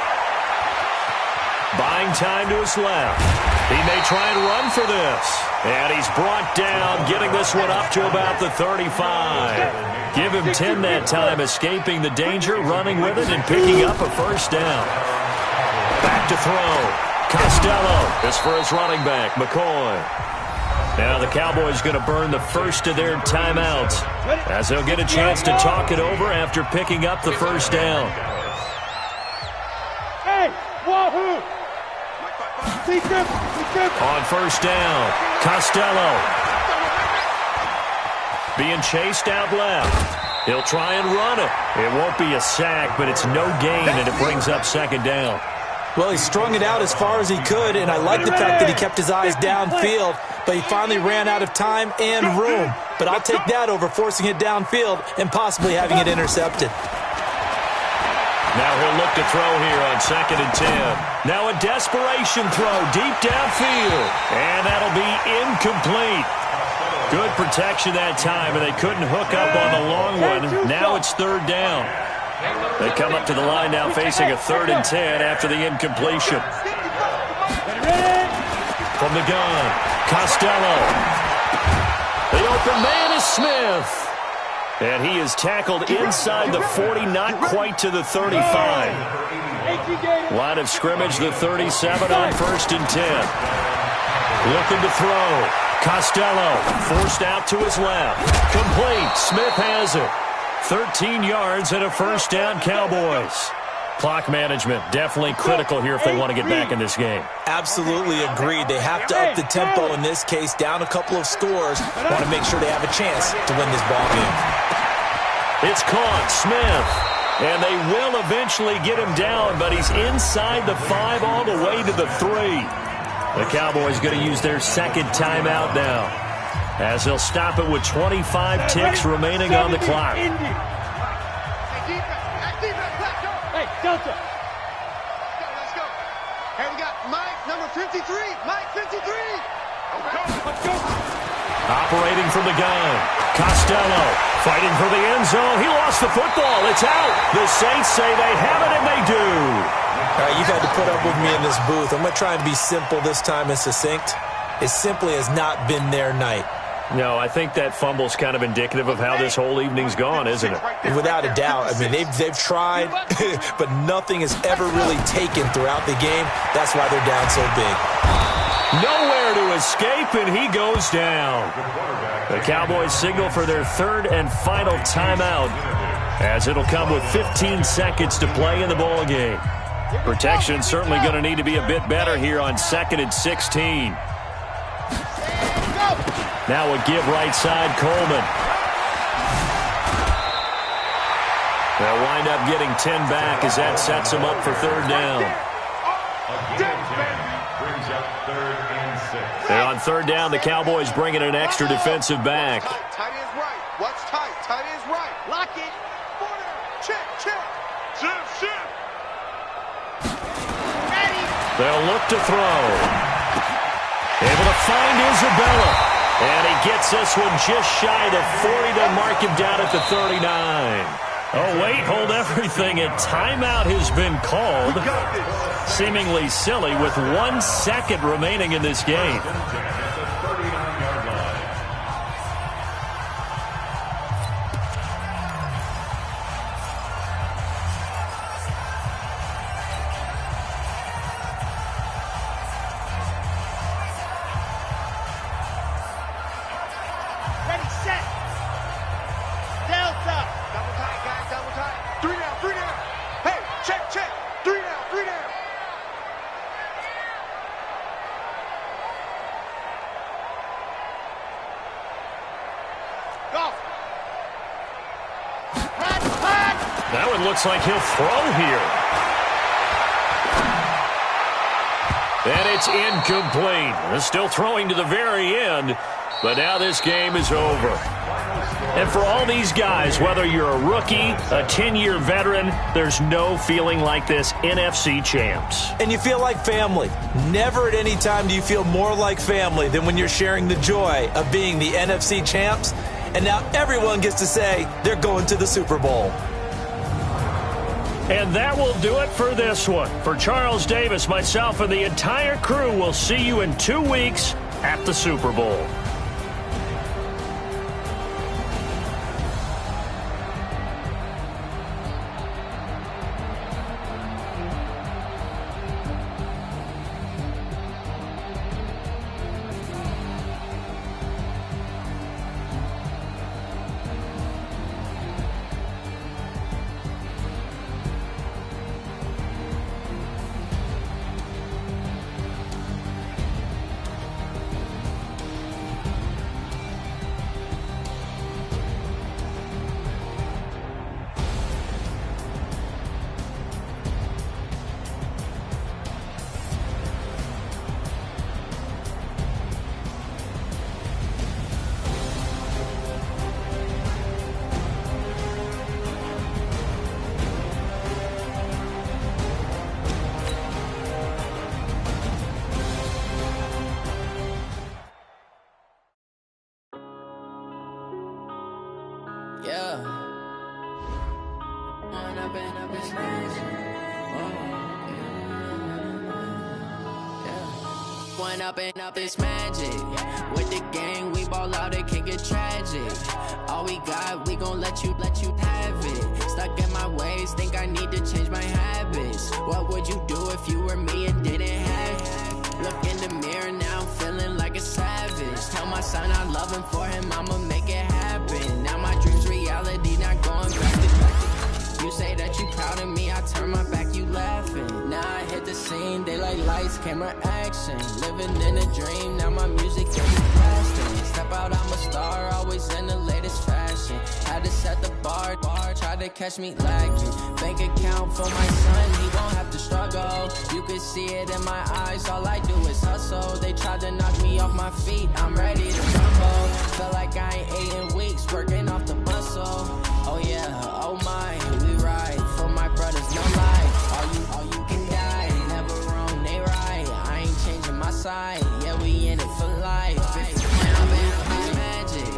Buying time to his left. He may try and run for this. And he's brought down, getting this one up to about the 35. Give him 10 that time, escaping the danger, running with it, and picking up a 1st down. Back to throw. Costello is for his running back, McCoy. Now the Cowboys going to burn the first of their timeouts as they'll get a chance to talk it over after picking up the 1st down.
Hey, wahoo!
On 1st down, Costello being chased out left. He'll try and run it. It won't be a sack, but it's no gain, and it brings up 2nd down.
Well, he strung it out as far as he could, and I like the fact that he kept his eyes downfield, but he finally ran out of time and room. But I'll take that over forcing it downfield and possibly having it intercepted.
Now he'll look to throw here on 2nd and 10. Now a desperation throw deep downfield, and that'll be incomplete. Good protection that time, and they couldn't hook up on the long one. Now it's 3rd down. They come up to the line now facing a 3rd and 10 after the incompletion. From the gun, Costello. The open man is Smith. And he is tackled inside the 40, not quite to the 35. Line of scrimmage, the 37 on 1st and 10. Looking to throw. Costello forced out to his left. Complete. Smith has it. 13 yards and a 1st down, Cowboys. Clock management definitely critical here if they want to get back in this game.
Absolutely agreed. They have to up the tempo in this case, down a couple of scores. Want to make sure they have a chance to win this ball game.
It's caught, Smith. And they will eventually get him down, but he's inside the 5 all the way to the 3. The Cowboys going to use their 2nd timeout now, as they'll stop it with 25 ticks remaining on the clock.
Hey, Delta. Let's go. Hey, we got Mike, number 53. Mike, 53. Let's go.
Operating from the gun. Costello fighting for the end zone. He lost the football. It's out. The Saints say they have it, and they do.
All right, you've had to put up with me in this booth. I'm going to try and be simple this time and succinct. It simply has not been their night.
No, I think that fumble's kind of indicative of how this whole evening's gone, isn't it?
Without a doubt. I mean, they've tried, but nothing has ever really taken throughout the game. That's why they're down so big.
Nowhere to escape, and he goes down. The Cowboys signal for their third and final timeout, as it'll come with 15 seconds to play in the ball game. Protection's certainly going to need to be a bit better here on 2nd and 16. Now a give right side, Coleman. They'll wind up getting 10 back as that sets them up for third down. And on third down, the Cowboys bringing an extra defensive back.
Tight end's right. What's tight? Tight end's right. Lock it. Corner. Check, check. Shift. Ready.
They'll look to throw. Able to find Isabella. And he gets this one just shy of the 40 to mark him down at the 39. Oh, wait, hold everything. A timeout has been called. Seemingly silly with 1 second remaining in this game. That one looks like he'll throw here. And it's incomplete. They're still throwing to the very end, but now this game is over. And for all these guys, whether you're a rookie, a 10-year veteran, there's no feeling like this NFC champs.
And you feel like family. Never at any time do you feel more like family than when you're sharing the joy of being the NFC champs. And now everyone gets to say they're going to the Super Bowl.
And that will do it for this one. For Charles Davis, myself, and the entire crew, we'll see you in 2 weeks at the Super Bowl.
Up this magic with the gang, we ball out, it can get tragic. All we got, we gon' let you have it. Stuck in my ways, think I need to change my habits. What would you do if you were me and didn't have it? Look in the mirror now, I'm feeling like a savage. Tell my son I love him, for him I'ma make it happen. Now my dreams reality, not going back to back. You say that you proud of me, I turn my back, you laughing. Now I hit the scene, daylight lights, camera action. Living in a dream, now my music is blasting. Step out, I'm a star, always in the latest fashion. Had to set the bar, try to catch me lacking. Bank account for my son, he won't have to struggle. You can see it in my eyes, all I do is hustle. They tried to knock me off my feet, I'm ready to rumble. Feel like I ain't ate in weeks, working off the muscle. Oh yeah, oh my, we ride for my brothers, no lie. All you can die, never wrong, they right. I ain't changing my side, yeah, we in it for life. Magic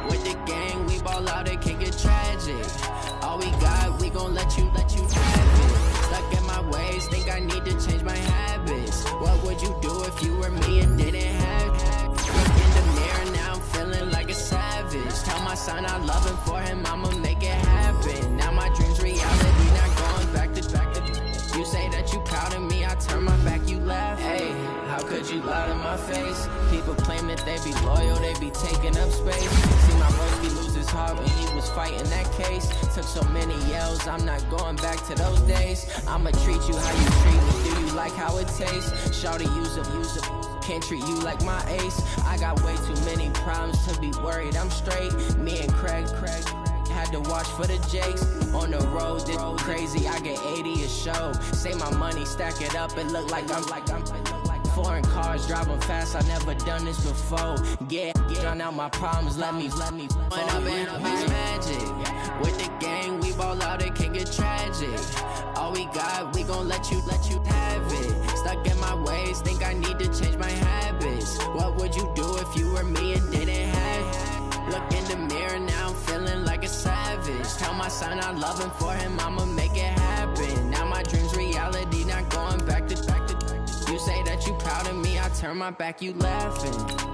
with the gang, we ball out, it can get tragic. All we got, we gon' let you have it. Stuck in my ways, think I I need to change my habits. What would you do if you were me and didn't have it? Look in the mirror, now I'm feeling like a savage. Tell my son I love him, for him I'ma make it happen. Now my dream's reality, not going back to. You say that you proud of me, I turn my back, you laugh. Hey, how could you lie to my face? People claim that they be loyal, they be taking up space. See my broski lose his heart when he was fighting that case. Took so many yells, I'm not going back to those days. I'ma treat you how you treat me, do you like how it tastes? Shawty, use up, can't treat you like my ace. I got way too many problems to be worried, I'm straight. Me and Craig had to watch for the Jakes. On the road, this crazy, I get 80 a show. Say my money, stack it up, it look like I'm foreign cars, driving fast, I never done this before. Yeah, drown out my problems, let me When up in this magic, with the gang, we ball out, it can get tragic. All we got, we gon' let you have it. Stuck in my ways, think I need to change my habits. What would you do if you were me and didn't have it? Look in the mirror, now I'm feeling like a savage. Tell my son I love him, for him I'ma make it happen. Now my dream's reality, not going back to. You say that you proud of me, I turn my back, you laughing.